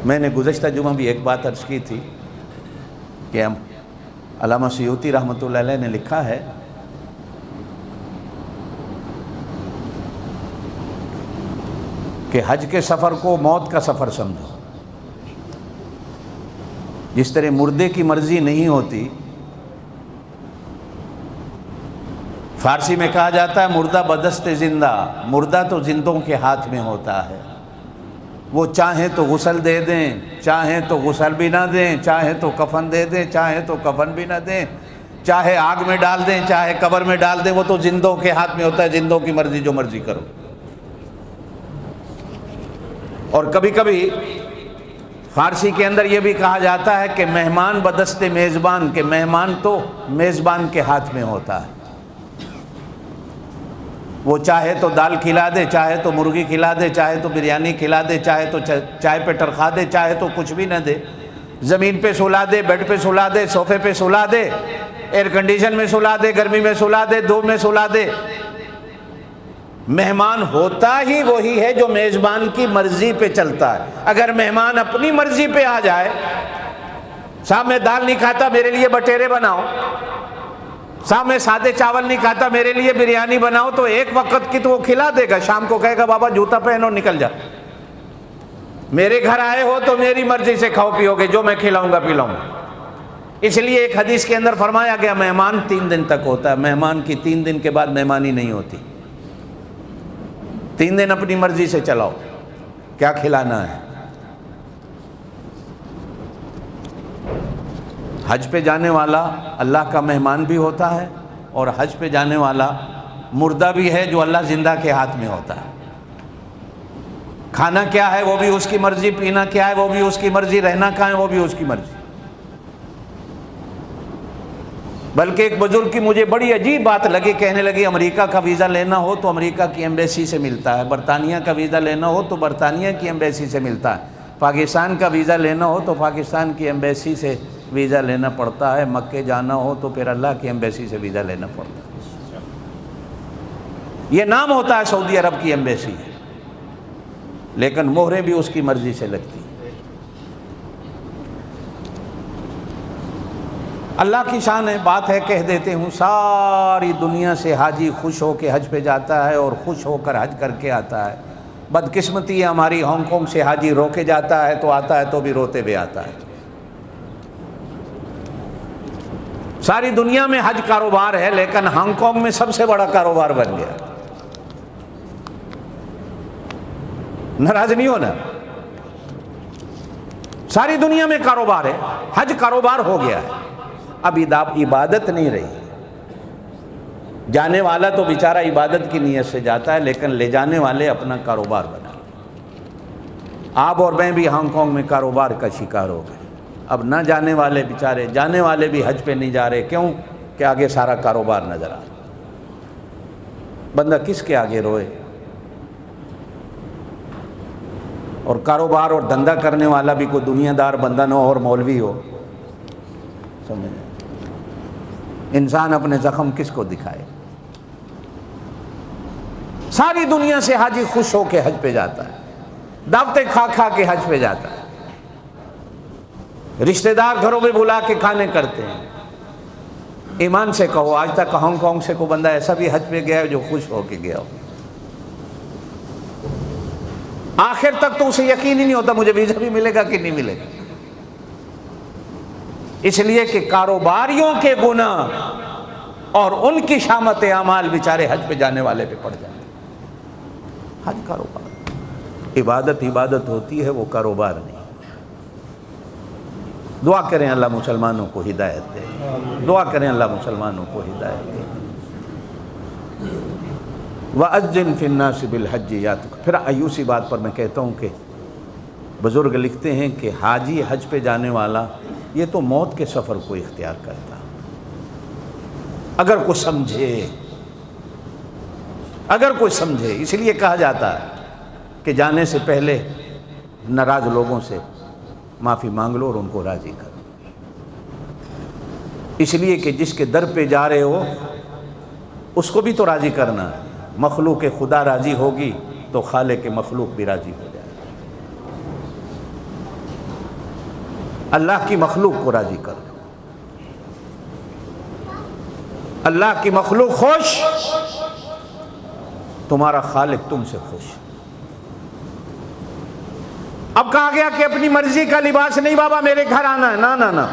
میں نے گزشتہ جمعہ بھی ایک بات عرض کی تھی کہ ہم علامہ سیوطی رحمۃ اللہ علیہ نے لکھا ہے کہ حج کے سفر کو موت کا سفر سمجھو. جس طرح مردے کی مرضی نہیں ہوتی, فارسی میں کہا جاتا ہے مردہ بدست زندہ, مردہ تو زندوں کے ہاتھ میں ہوتا ہے. وہ چاہیں تو غسل دے دیں, چاہیں تو غسل بھی نہ دیں, چاہیں تو کفن دے دیں, چاہیں تو کفن بھی نہ دیں, چاہے آگ میں ڈال دیں, چاہے قبر میں ڈال دیں, وہ تو زندوں کے ہاتھ میں ہوتا ہے. زندوں کی مرضی, جو مرضی کرو. اور کبھی کبھی فارسی کے اندر یہ بھی کہا جاتا ہے کہ مہمان بدست میزبان, کے مہمان تو میزبان کے ہاتھ میں ہوتا ہے. وہ چاہے تو دال کھلا دے, چاہے تو مرغی کھلا دے, چاہے تو بریانی کھلا دے, چاہے تو چائے پہ ٹرخا دے, چاہے تو کچھ بھی نہ دے. زمین پہ سلا دے, بیڈ پہ سلا دے, صوفے پہ سلا دے, ایئر کنڈیشن میں سلا دے, گرمی میں سلا دے, دھوپ میں سلا دے. مہمان ہوتا ہی وہی ہے جو میزبان کی مرضی پہ چلتا ہے۔ اگر مہمان اپنی مرضی پہ آ جائے، صاحب میں دال نہیں کھاتا میرے لیے بٹیرے بناؤ، صاحب میں سادے چاول نہیں کھاتا میرے لیے بریانی بناؤ، تو ایک وقت کی تو وہ کھلا دے گا، شام کو کہے گا بابا جوتا پہنو نکل جا، میرے گھر آئے ہو تو میری مرضی سے کھاؤ پیو گے، جو میں کھلاؤں گا پلاؤں گا۔ اس لیے ایک حدیث کے اندر فرمایا گیا مہمان 3 دن تک ہوتا ہے، مہمان کی 3 دن کے بعد مہمانی نہیں ہوتی۔ 3 دن اپنی مرضی سے چلاؤ کیا کھلانا ہے۔ حج پہ جانے والا اللہ کا مہمان بھی ہوتا ہے، اور حج پہ جانے والا مردہ بھی ہے جو اللہ زندہ کے ہاتھ میں ہوتا ہے۔ کھانا کیا ہے وہ بھی اس کی مرضی، پینا کیا ہے وہ بھی اس کی مرضی، رہنا کہاں ہے وہ بھی اس کی مرضی۔ بلکہ ایک بزرگ کی مجھے بڑی عجیب بات لگی، کہنے لگی امریکہ کا ویزا لینا ہو تو امریکہ کی ایمبیسی سے ملتا ہے، برطانیہ کا ویزا لینا ہو تو برطانیہ کی ایمبیسی سے ملتا ہے، پاکستان کا ویزا لینا ہو تو پاکستان کی ایمبیسی سے ویزا لینا پڑتا ہے، مکے جانا ہو تو پھر اللہ کی ایمبیسی سے ویزا لینا پڑتا ہے۔ یہ نام ہوتا ہے سعودی عرب کی ایمبیسی، لیکن مہریں بھی اس کی مرضی سے لگتی ہیں۔ اللہ کی شان ہے، بات ہے کہہ دیتے ہوں، ساری دنیا سے حاجی خوش ہو کے حج پہ جاتا ہے اور خوش ہو کر حج کر کے آتا ہے۔ بدقسمتی ہے ہماری، ہانگ کانگ سے حاجی روکے جاتا ہے تو آتا ہے تو بھی روتے ہوئے آتا ہے۔ ساری دنیا میں حج کاروبار ہے، لیکن ہانگ کانگ میں سب سے بڑا کاروبار بن گیا۔ ناراض نہیں ہونا، ساری دنیا میں کاروبار ہے، حج کاروبار ہو گیا ہے، اب عبادت نہیں رہی۔ جانے والا تو بیچارہ عبادت کی نیت سے جاتا ہے، لیکن لے جانے والے اپنا کاروبار بنا۔ آپ اور میں بھی ہانگ کانگ میں کاروبار کا شکار ہو گئے، اب نہ جانے والے بیچارے، جانے والے بھی حج پہ نہیں جا رہے، کیوں کہ آگے سارا کاروبار نظر آ رہا۔ بندہ کس کے آگے روئے؟ اور کاروبار اور دھندا کرنے والا بھی کوئی دنیا دار بندہ نہ ہو اور مولوی ہو، سمجھے؟ انسان اپنے زخم کس کو دکھائے؟ ساری دنیا سے حاجی خوش ہو کے حج پہ جاتا ہے، دعوتیں کھا کھا کے حج پہ جاتا ہے، رشتہ دار گھروں میں بلا کے کھانے کرتے ہیں۔ ایمان سے کہو آج تک ہانگ کانگ سے کوئی بندہ ایسا بھی حج پہ گیا ہے جو خوش ہو کے گیا ہو؟ آخر تک تو اسے یقین ہی نہیں ہوتا مجھے ویزا بھی ملے گا کہ نہیں ملے گا، اس لیے کہ کاروباریوں کے گناہ اور ان کی شامت اعمال بیچارے حج پہ جانے والے پہ پڑ جاتے ہیں۔ حج کاروبار، عبادت ہوتی ہے، وہ کاروبار نہیں۔ دعا کریں اللہ مسلمانوں کو ہدایت دے، دعا کریں اللہ مسلمانوں کو ہدایت دے۔ وَأَذِّن فِي النَّاسِ بِالْحَجِّ يَأْتُوكَ۔ پھر ایوسی بات پر میں کہتا ہوں کہ بزرگ لکھتے ہیں کہ حاجی حج پہ جانے والا یہ تو موت کے سفر کو اختیار کرتا، اگر کوئی سمجھے، اس لیے کہا جاتا ہے کہ جانے سے پہلے ناراض لوگوں سے معافی مانگ لو اور ان کو راضی کرو، اس لیے کہ جس کے در پہ جا رہے ہو اس کو بھی تو راضی کرنا ہے۔ مخلوق خدا راضی ہوگی تو خالق مخلوق بھی راضی ہو جائے۔ اللہ کی مخلوق کو راضی کرو، اللہ کی مخلوق خوش، تمہارا خالق تم سے خوش۔ اب کہا گیا کہ اپنی مرضی کا لباس نہیں بابا میرے گھر آنا ہے، نہ۔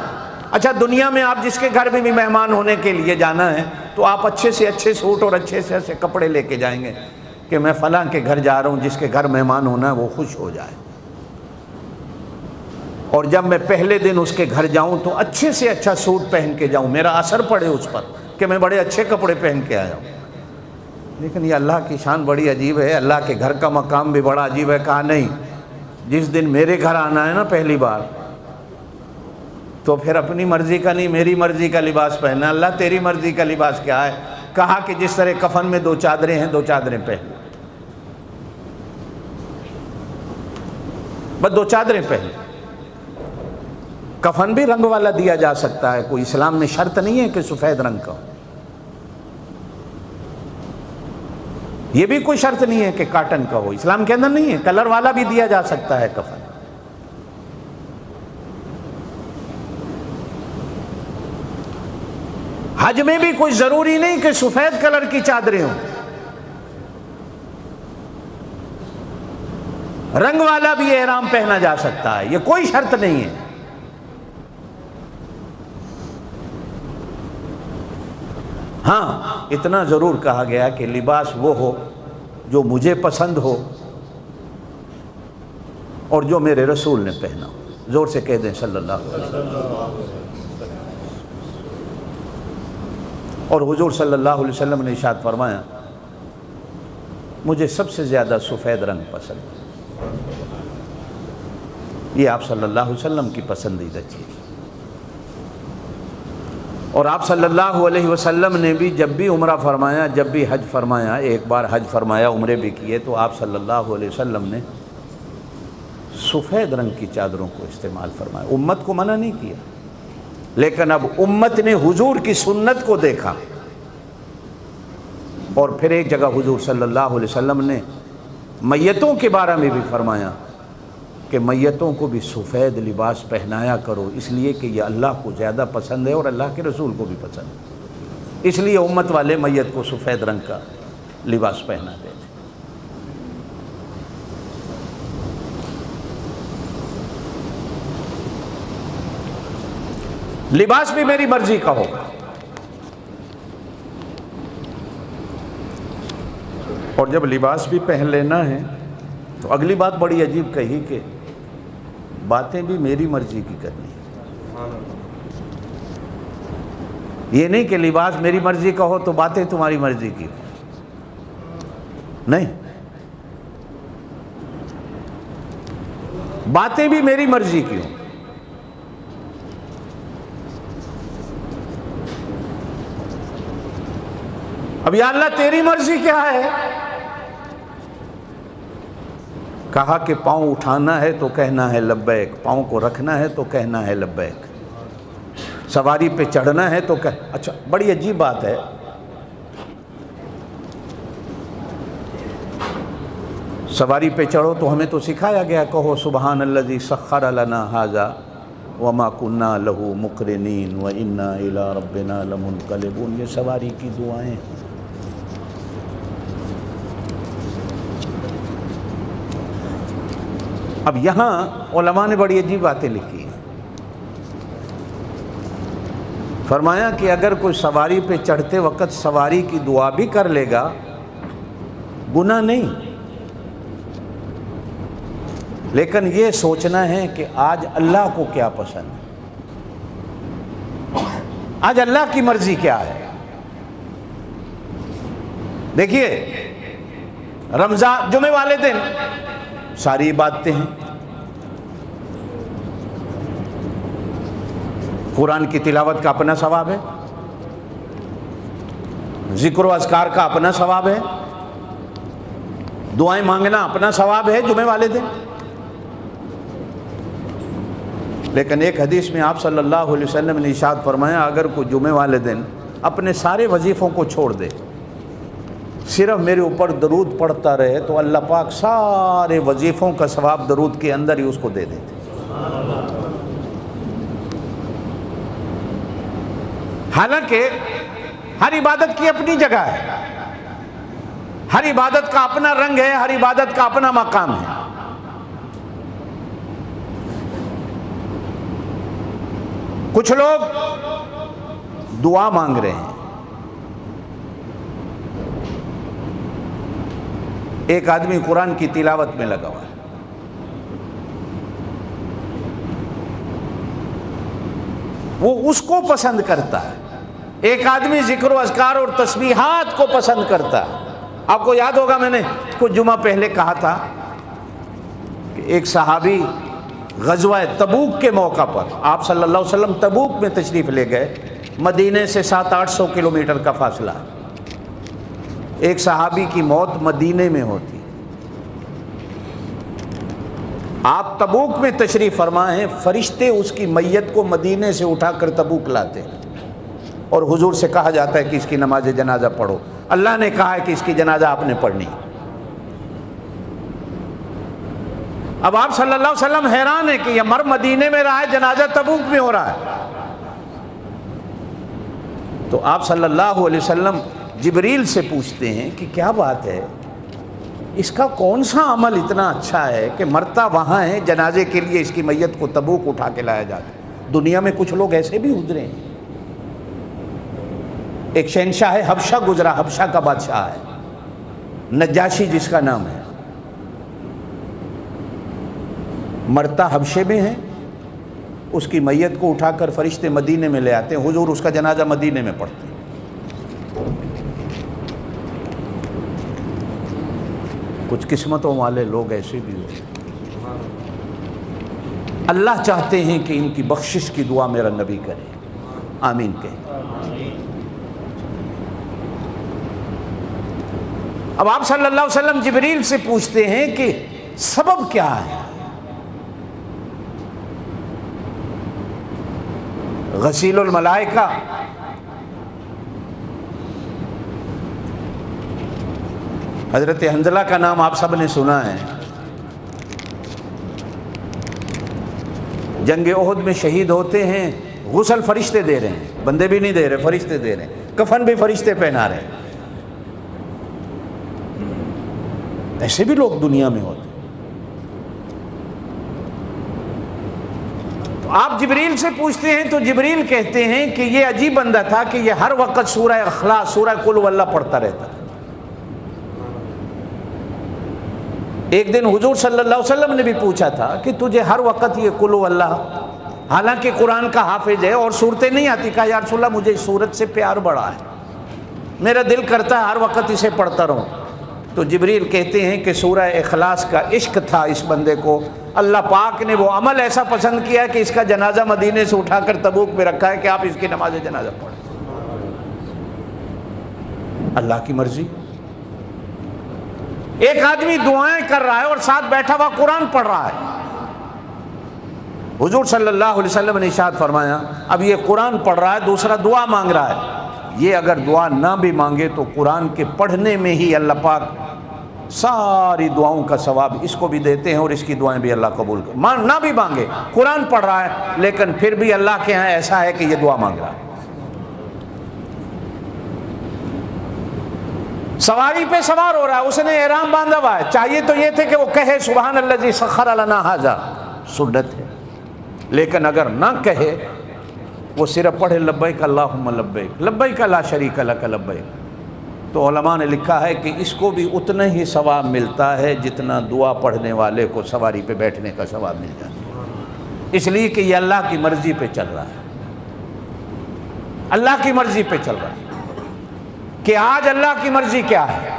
اچھا دنیا میں آپ جس کے گھر میں بھی مہمان ہونے کے لیے جانا ہے تو آپ اچھے سے اچھے سوٹ اور اچھے سے اچھے کپڑے لے کے جائیں گے کہ میں فلاں کے گھر جا رہا ہوں، جس کے گھر مہمان ہونا ہے وہ خوش ہو جائے، اور جب میں پہلے دن اس کے گھر جاؤں تو اچھے سے اچھا سوٹ پہن کے جاؤں، میرا اثر پڑے اس پر کہ میں بڑے اچھے کپڑے پہن کے آیا ہوں۔ لیکن یہ اللہ کی شان بڑی عجیب ہے، اللہ کے گھر کا مقام بھی بڑا عجیب ہے۔ کہا نہیں، جس دن میرے گھر آنا ہے نا پہلی بار تو پھر اپنی مرضی کا نہیں میری مرضی کا لباس پہننا۔ اللہ تیری مرضی کا لباس کیا ہے؟ کہا کہ جس طرح کفن میں 2 چادریں ہیں 2 چادریں پہن، بس 2 چادریں پہن۔ کفن بھی رنگ والا دیا جا سکتا ہے، کوئی اسلام میں شرط نہیں ہے کہ سفید رنگ کا ہو۔ یہ بھی کوئی شرط نہیں ہے کہ کاٹن کا ہو، اسلام کے اندر نہیں ہے، کلر والا بھی دیا جا سکتا ہے کفن۔ حج میں بھی کوئی ضروری نہیں کہ سفید کلر کی چادریں ہوں، رنگ والا بھی احرام پہنا جا سکتا ہے، یہ کوئی شرط نہیں ہے۔ ہاں اتنا ضرور کہا گیا کہ لباس وہ ہو جو مجھے پسند ہو اور جو میرے رسول نے پہنا ہو۔ زور سے کہہ دیں صلی اللہ علیہ وسلم۔ اور حضور صلی اللہ علیہ وسلم نے ارشاد فرمایا مجھے سب سے زیادہ سفید رنگ پسند ہے۔ یہ آپ صلی اللہ علیہ وسلم کی پسندیدہ چیز۔ اور آپ صلی اللہ علیہ وسلم نے بھی جب بھی عمرہ فرمایا، جب بھی حج فرمایا، ایک بار حج فرمایا عمرے بھی کیے، تو آپ صلی اللہ علیہ وسلم نے سفید رنگ کی چادروں کو استعمال فرمایا، امت کو منع نہیں کیا۔ لیکن اب امت نے حضور کی سنت کو دیکھا، اور پھر ایک جگہ حضور صلی اللہ علیہ وسلم نے میتوں کے بارے میں بھی فرمایا کہ میتوں کو بھی سفید لباس پہنایا کرو، اس لیے کہ یہ اللہ کو زیادہ پسند ہے اور اللہ کے رسول کو بھی pسند ہے، اس لیے امت والے میت کو سفید رنگ کا لباس پہنا دیتے۔ لباس بھی میری مرضی کا ہوگا، اور جب لباس بھی پہن لینا ہے تو اگلی بات بڑی عجیب کہی کہ باتیں بھی میری مرضی کی کرنی ہے۔ یہ نہیں کہ لباس میری مرضی کا ہو تو باتیں تمہاری مرضی کی نہیں، باتیں بھی میری مرضی کی ہوں۔ اب یا اللہ تیری مرضی کیا ہے؟ کہا کہ پاؤں اٹھانا ہے تو کہنا ہے لبیک، پاؤں کو رکھنا ہے تو کہنا ہے لبیک، سواری پہ چڑھنا ہے تو اچھا بڑی عجیب بات ہے، سواری پہ چڑھو تو ہمیں تو سکھایا گیا کہو سبحان الذی سخر لنا ھذا وما كنا له مقرنین وإنا إلی ربنا لمنقلبون، یہ سواری کی دعائیں۔ اب یہاں علماء نے بڑی عجیب باتیں لکھی ہیں، فرمایا کہ اگر کوئی سواری پہ چڑھتے وقت سواری کی دعا بھی کر لے گا گناہ نہیں، لیکن یہ سوچنا ہے کہ آج اللہ کو کیا پسند ہے، آج اللہ کی مرضی کیا ہے۔ دیکھیے رمضان جمعے والے دن ساری عبادتیں ہیں، قرآن کی تلاوت کا اپنا ثواب ہے، ذکر و اذکار کا اپنا ثواب ہے، دعائیں مانگنا اپنا ثواب ہے جمعے والے دن۔ لیکن ایک حدیث میں آپ صلی اللہ علیہ وسلم نے ارشاد فرمایا اگر کوئی جمعے والے دن اپنے سارے وظیفوں کو چھوڑ دے، صرف میرے اوپر درود پڑھتا رہے، تو اللہ پاک سارے وظیفوں کا ثواب درود کے اندر ہی اس کو دے دیتے۔ حالانکہ ہر عبادت کی اپنی جگہ ہے، ہر عبادت کا اپنا رنگ ہے، ہر عبادت کا اپنا مقام ہے۔ کچھ لوگ دعا مانگ رہے ہیں، ایک آدمی قرآن کی تلاوت میں لگا ہوا ہے، وہ اس کو پسند کرتا ہے، ایک آدمی ذکر و اذکار اور تسبیحات کو پسند کرتا ہے۔ آپ کو یاد ہوگا میں نے کچھ جمعہ پہلے کہا تھا کہ ایک صحابی غزوہ تبوک کے موقع پر آپ صلی اللہ علیہ وسلم تبوک میں تشریف لے گئے، مدینے سے 700-800 کلومیٹر کا فاصلہ، ایک صحابی کی موت مدینے میں ہوتی، آپ تبوک میں تشریف فرما ہیں، فرشتے اس کی میت کو مدینے سے اٹھا کر تبوک لاتے، اور حضور سے کہا جاتا ہے کہ اس کی نماز جنازہ پڑھو۔ اللہ نے کہا ہے کہ اس کی جنازہ آپ نے پڑھنی. اب آپ صلی اللہ علیہ وسلم حیران ہیں کہ یہ مر مدینے میں رہا ہے، جنازہ تبوک میں ہو رہا ہے. تو آپ صلی اللہ علیہ وسلم جبریل سے پوچھتے ہیں کہ کیا بات ہے، اس کا کون سا عمل اتنا اچھا ہے کہ مرتا وہاں ہے، جنازے کے لیے اس کی میت کو تبوک اٹھا کے لایا جاتا ہے. دنیا میں کچھ لوگ ایسے بھی گزرے ہیں. ایک شہنشاہ حبشہ گزرا، حبشہ کا بادشاہ ہے، نجاشی جس کا نام ہے. مرتا حبشے میں ہے، اس کی میت کو اٹھا کر فرشتے مدینے میں لے آتے ہیں، حضور اس کا جنازہ مدینے میں پڑھتے ہیں. کچھ قسمتوں والے لوگ ایسے بھی ہوتے ہیں. اللہ چاہتے ہیں کہ ان کی بخشش کی دعا میرا نبی کرے، آمین کہیں. اب آپ صلی اللہ علیہ وسلم جبریل سے پوچھتے ہیں کہ سبب کیا ہے. غسیل الملائکہ، حضرت حنظلہ کا نام آپ سب نے سنا ہے. جنگ احد میں شہید ہوتے ہیں، غسل فرشتے دے رہے ہیں، بندے بھی نہیں دے رہے، فرشتے دے رہے ہیں، کفن بھی فرشتے پہنا رہے ہیں. ایسے بھی لوگ دنیا میں ہوتے ہیں. تو آپ جبریل سے پوچھتے ہیں تو جبریل کہتے ہیں کہ یہ عجیب بندہ تھا کہ یہ ہر وقت سورہ اخلاص، سورہ قل هو اللہ پڑھتا رہتا. ایک دن حضور صلی اللہ علیہ وسلم نے بھی پوچھا تھا کہ تجھے ہر وقت یہ قل هو اللہ، حالانکہ قرآن کا حافظ ہے اور صورتیں نہیں آتی، کہا یا رسول اللہ مجھے اس صورت سے پیار بڑا ہے، میرا دل کرتا ہے ہر وقت اسے پڑھتا رہوں. تو جبریل کہتے ہیں کہ سورہ اخلاص کا عشق تھا اس بندے کو، اللہ پاک نے وہ عمل ایسا پسند کیا کہ اس کا جنازہ مدینے سے اٹھا کر تبوک میں رکھا ہے کہ آپ اس کی نماز جنازہ پڑھیں. اللہ کی مرضی. ایک آدمی دعائیں کر رہا ہے اور ساتھ بیٹھا ہوا قرآن پڑھ رہا ہے. حضور صلی اللہ علیہ وسلم نے ارشاد فرمایا اب یہ قرآن پڑھ رہا ہے، دوسرا دعا مانگ رہا ہے، یہ اگر دعا نہ بھی مانگے تو قرآن کے پڑھنے میں ہی اللہ پاک ساری دعاؤں کا ثواب اس کو بھی دیتے ہیں اور اس کی دعائیں بھی اللہ قبول کر. نہ بھی مانگے، قرآن پڑھ رہا ہے لیکن پھر بھی اللہ کے ہاں ایسا ہے کہ یہ دعا مانگ رہا ہے. سواری پہ سوار ہو رہا ہے، اس نے احرام باندھا ہوا ہے، چاہیے تو یہ تھے کہ وہ کہے سبحان الذی سخر لنا ھذا، سنت ہے. لیکن اگر نہ کہے، وہ صرف پڑھے لبیک اللہم لبیک لبیک لا شریک لک لبیک، تو علماء نے لکھا ہے کہ اس کو بھی اتنا ہی ثواب ملتا ہے جتنا دعا پڑھنے والے کو سواری پہ بیٹھنے کا ثواب مل جاتا ہے. اس لیے کہ یہ اللہ کی مرضی پہ چل رہا ہے، اللہ کی مرضی پہ چل رہا ہے. کہ آج اللہ کی مرضی کیا ہے،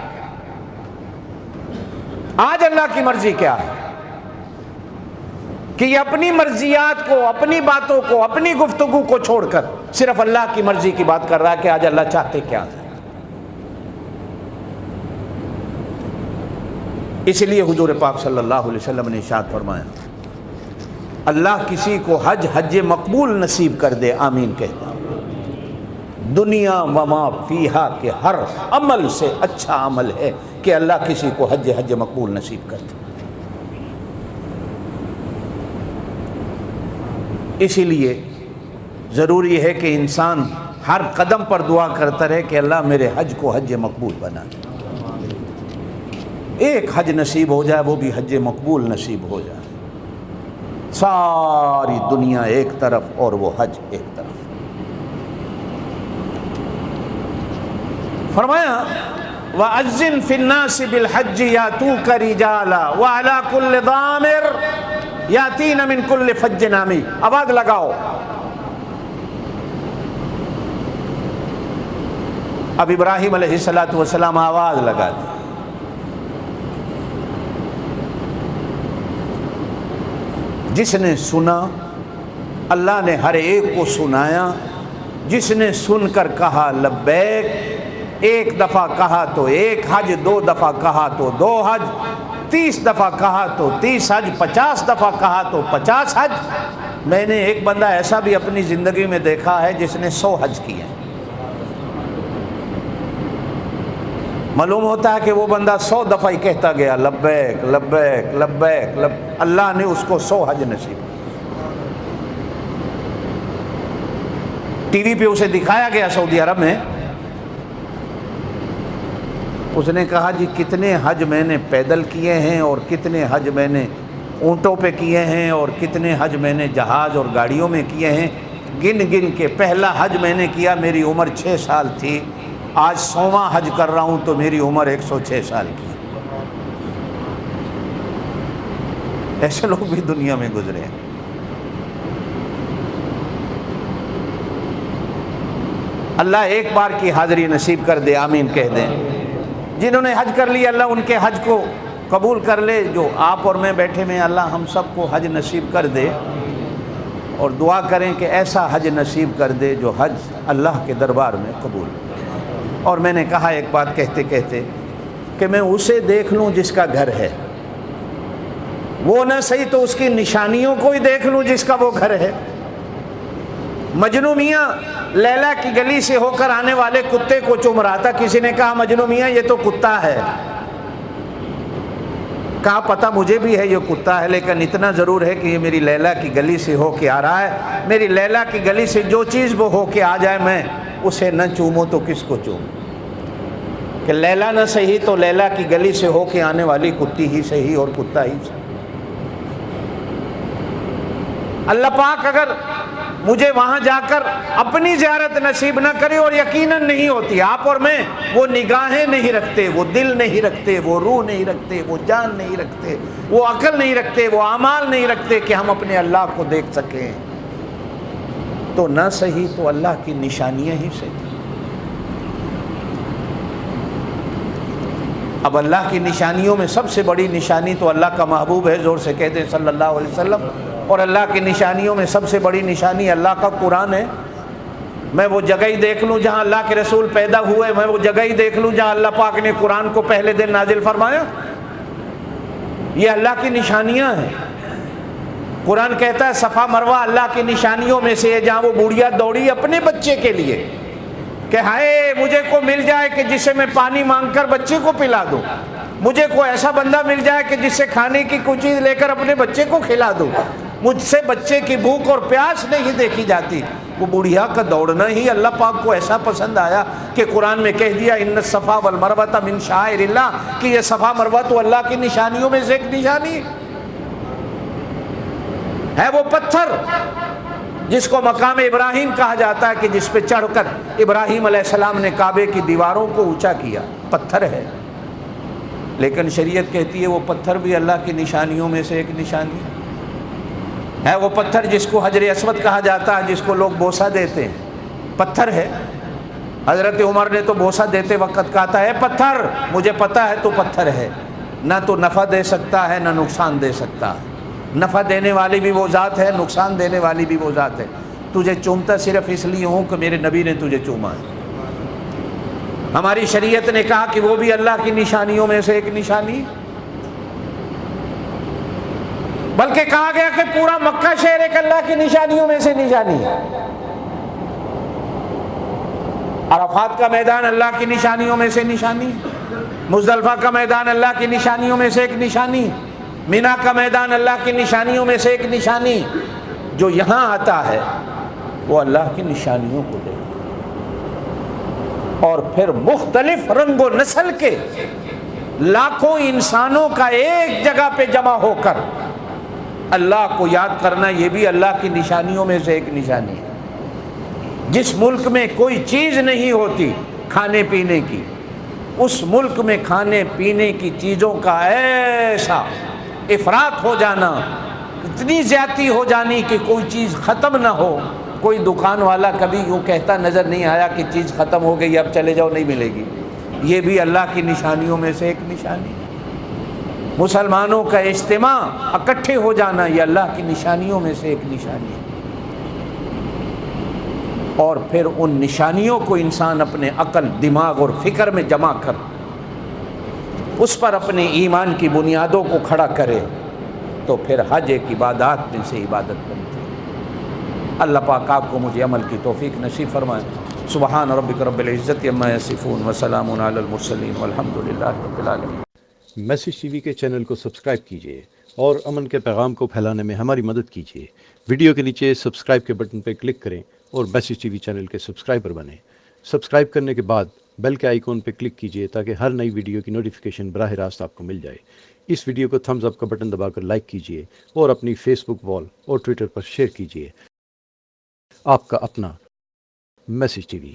آج اللہ کی مرضی کیا ہے کہ یہ اپنی مرضیات کو، اپنی باتوں کو، اپنی گفتگو کو چھوڑ کر صرف اللہ کی مرضی کی بات کر رہا ہے کہ آج اللہ چاہتے کیا ہے. اس لیے حضور پاک صلی اللہ علیہ وسلم نے ارشاد فرمایا اللہ کسی کو حج مقبول نصیب کر دے، آمین کہتے ہیں. دنیا وما فیہا کے ہر عمل سے اچھا عمل ہے کہ اللہ کسی کو حج مقبول نصیب کر دے. اسی لیے ضروری ہے کہ انسان ہر قدم پر دعا کرتا رہے کہ اللہ میرے حج کو حج مقبول بنا دے. ایک حج نصیب ہو جائے وہ بھی حج مقبول نصیب ہو جائے، ساری دنیا ایک طرف اور وہ حج ایک طرف. فرمایا وَأَذِّن فِي النَّاسِ بِالْحَجِّ يَأْتُوكَ رِجَالًا وَعَلَىٰ كُلِّ ضَامِرٍ يَأْتِينَ مِنْ كُلِّ فَجٍّ عَمِيقٍ. آواز لگاؤ. اب ابراہیم علیہ السلام آواز لگا دی. جس نے سنا اللہ نے ہر ایک کو سنایا، جس نے سن کر کہا لبیک، ایک دفعہ کہا تو ایک حج، 2 دفعہ کہا تو 2 حج، 30 دفعہ کہا تو 30 حج، 50 دفعہ کہا تو 50 حج. میں نے ایک بندہ ایسا بھی اپنی زندگی میں دیکھا ہے جس نے 100 حج کیے ہیں. معلوم ہوتا ہے کہ وہ بندہ 100 دفعہ ہی کہتا گیا لبیک لبیک لبیک اللہ نے اس کو 100 حج نصیب کیا۔ ٹی وی پہ اسے دکھایا گیا سعودی عرب میں، اس نے کہا جی کتنے حج میں نے پیدل کیے ہیں اور کتنے حج میں نے اونٹوں پہ کیے ہیں اور کتنے حج میں نے جہاز اور گاڑیوں میں کیے ہیں، گن گن کے پہلا حج میں نے کیا میری عمر 6 سال تھی، آج 100واں حج کر رہا ہوں تو میری عمر 106 سال کی۔ ایسے لوگ بھی دنیا میں گزرے ہیں۔ اللہ ایک بار کی حاضری نصیب کر دے، آمین کہہ دیں۔ جنہوں نے حج کر لیا اللہ ان کے حج کو قبول کر لے، جو آپ اور میں بیٹھے میں اللہ ہم سب کو حج نصیب کر دے، اور دعا کریں کہ ایسا حج نصیب کر دے جو حج اللہ کے دربار میں قبول۔ اور میں نے کہا ایک بات کہتے کہتے کہ میں اسے دیکھ لوں جس کا گھر ہے، وہ نہ صحیح تو اس کی نشانیوں کو ہی دیکھ لوں جس کا وہ گھر ہے۔ مجنوں میاں لیلا کی گلی سے ہو کر آنے والے کتے کو چوم رہا تھا، کسی نے کہا مجنوں میاں یہ تو کتا ہے، کہا پتہ مجھے بھی ہے یہ کتا ہے، لیکن اتنا ضرور ہے کہ یہ میری لیلا کی گلی سے ہو کے آ رہا ہے، میری لیلا کی گلی سے جو چیز وہ ہو کے آ جائے میں اسے نہ چوموں تو کس کو چوموں، کہ لیلا نہ صحیح تو لیلا کی گلی سے ہو کے آنے والی کتی ہی صحیح اور کتا ہی صحیح۔ اللہ پاک اگر مجھے وہاں جا کر اپنی زیارت نصیب نہ کرے، اور یقیناً نہیں ہوتی، آپ اور میں وہ نگاہیں نہیں رکھتے، وہ دل نہیں رکھتے، وہ روح نہیں رکھتے، وہ جان نہیں رکھتے، وہ عقل نہیں رکھتے، وہ اعمال نہیں رکھتے کہ ہم اپنے اللہ کو دیکھ سکیں، تو نہ صحیح تو اللہ کی نشانیاں ہی صحیح۔ اب اللہ کی نشانیوں میں سب سے بڑی نشانی تو اللہ کا محبوب ہے، زور سے کہتے ہیں صلی اللہ علیہ وسلم، اور اللہ کی نشانیوں میں سب سے بڑی نشانی اللہ کا قرآن ہے۔ میں وہ جگہ ہی دیکھ لوں جہاں اللہ کے رسول پیدا ہوئے، میں وہ جگہ ہی دیکھ لوں جہاں اللہ پاک نے قرآن کو پہلے دن نازل فرمایا، یہ اللہ کی نشانیاں ہیں۔ قرآن کہتا ہے صفا مروہ اللہ کی نشانیوں میں سے ہے، جہاں وہ بوڑھیا دوڑی اپنے بچے کے لیے کہ ہائے مجھے کو مل جائے کہ جسے میں پانی مانگ کر بچے کو پلا دوں، مجھے کوئی ایسا بندہ مل جائے کہ جس سے کھانے کی کوئی چیز لے کر اپنے بچے کو کھلا دوں، مجھ سے بچے کی بھوک اور پیاس نہیں دیکھی جاتی۔ وہ بوڑھیا کا دوڑنا ہی اللہ پاک کو ایسا پسند آیا کہ قرآن میں کہہ دیا ان الصفا والمروہ من شعائر اللہ، کہ یہ صفا مروہ تو اللہ کی نشانیوں میں سے ایک نشانی ہے۔ وہ پتھر جس کو مقام ابراہیم کہا جاتا ہے کہ جس پہ چڑھ کر ابراہیم علیہ السلام نے کعبے کی دیواروں کو اونچا کیا، پتھر ہے، لیکن شریعت کہتی ہے وہ پتھر بھی اللہ کی نشانیوں میں سے ایک نشانی ہے۔ وہ پتھر جس کو حجر اسود کہا جاتا ہے، جس کو لوگ بوسہ دیتے ہیں، پتھر ہے۔ حضرت عمر نے تو بوسہ دیتے وقت کہا تھا اے پتھر مجھے پتہ ہے تو پتھر ہے، نہ تو نفع دے سکتا ہے نہ نقصان دے سکتا ہے، نفع دینے والی بھی وہ ذات ہے، نقصان دینے والی بھی وہ ذات ہے، تجھے چومتا صرف اس لیے ہوں کہ میرے نبی نے تجھے چوما ہے۔ ہماری شریعت نے کہا کہ وہ بھی اللہ کی نشانیوں میں سے ایک نشانی، بلکہ کہا گیا کہ پورا مکہ شہر ایک اللہ کی نشانیوں میں سے نشانی ہے۔ عرفات کا میدان اللہ کی نشانیوں میں سے نشانی، مزدلفہ کا میدان اللہ کی نشانیوں میں سے ایک نشانی، مینا کا میدان اللہ کی نشانیوں میں سے ایک نشانی۔ جو یہاں آتا ہے وہ اللہ کی نشانیوں کو دیکھتا، اور پھر مختلف رنگ و نسل کے لاکھوں انسانوں کا ایک جگہ پہ جمع ہو کر اللہ کو یاد کرنا، یہ بھی اللہ کی نشانیوں میں سے ایک نشانی ہے۔ جس ملک میں کوئی چیز نہیں ہوتی کھانے پینے کی، اس ملک میں کھانے پینے کی چیزوں کا ایسا افراط ہو جانا، اتنی زیادتی ہو جانی کہ کوئی چیز ختم نہ ہو۔ کوئی دکان والا کبھی وہ کہتا نظر نہیں آیا کہ چیز ختم ہو گئی اب چلے جاؤ نہیں ملے گی، یہ بھی اللہ کی نشانیوں میں سے ایک نشانی۔ مسلمانوں کا اجتماع اکٹھے ہو جانا، یہ اللہ کی نشانیوں میں سے ایک نشانی ہے۔ اور پھر ان نشانیوں کو انسان اپنے عقل، دماغ اور فکر میں جمع کر اس پر اپنے ایمان کی بنیادوں کو کھڑا کرے تو پھر حج ایک عبادات میں سے عبادت بنتی ہے۔ اللہ پاک آپ کو مجھے عمل کی توفیق نصیب فرمائے۔ سبحان ربک رب العزت عما یصفون وسلام علی المرسلین والحمد للہ رب العالمین۔ میسیج ٹی وی کے چینل کو سبسکرائب کیجیے اور امن کے پیغام کو پھیلانے میں ہماری مدد کیجیے۔ ویڈیو کے نیچے سبسکرائب کے بٹن پہ کلک کریں اور میسیج ٹی وی چینل کے سبسکرائبر بنیں۔ سبسکرائب کرنے کے بعد بیل کے آئیکن پہ کلک کیجیے تاکہ ہر نئی ویڈیو کی نوٹیفیکیشن براہ راست آپ کو مل جائے۔ اس ویڈیو کو تھمز اپ کا بٹن دبا کر لائک کیجیے اور اپنی فیس بک وال اور ٹویٹر پر شیئر کیجیے۔ آپ کا اپنا میسیج ٹی وی۔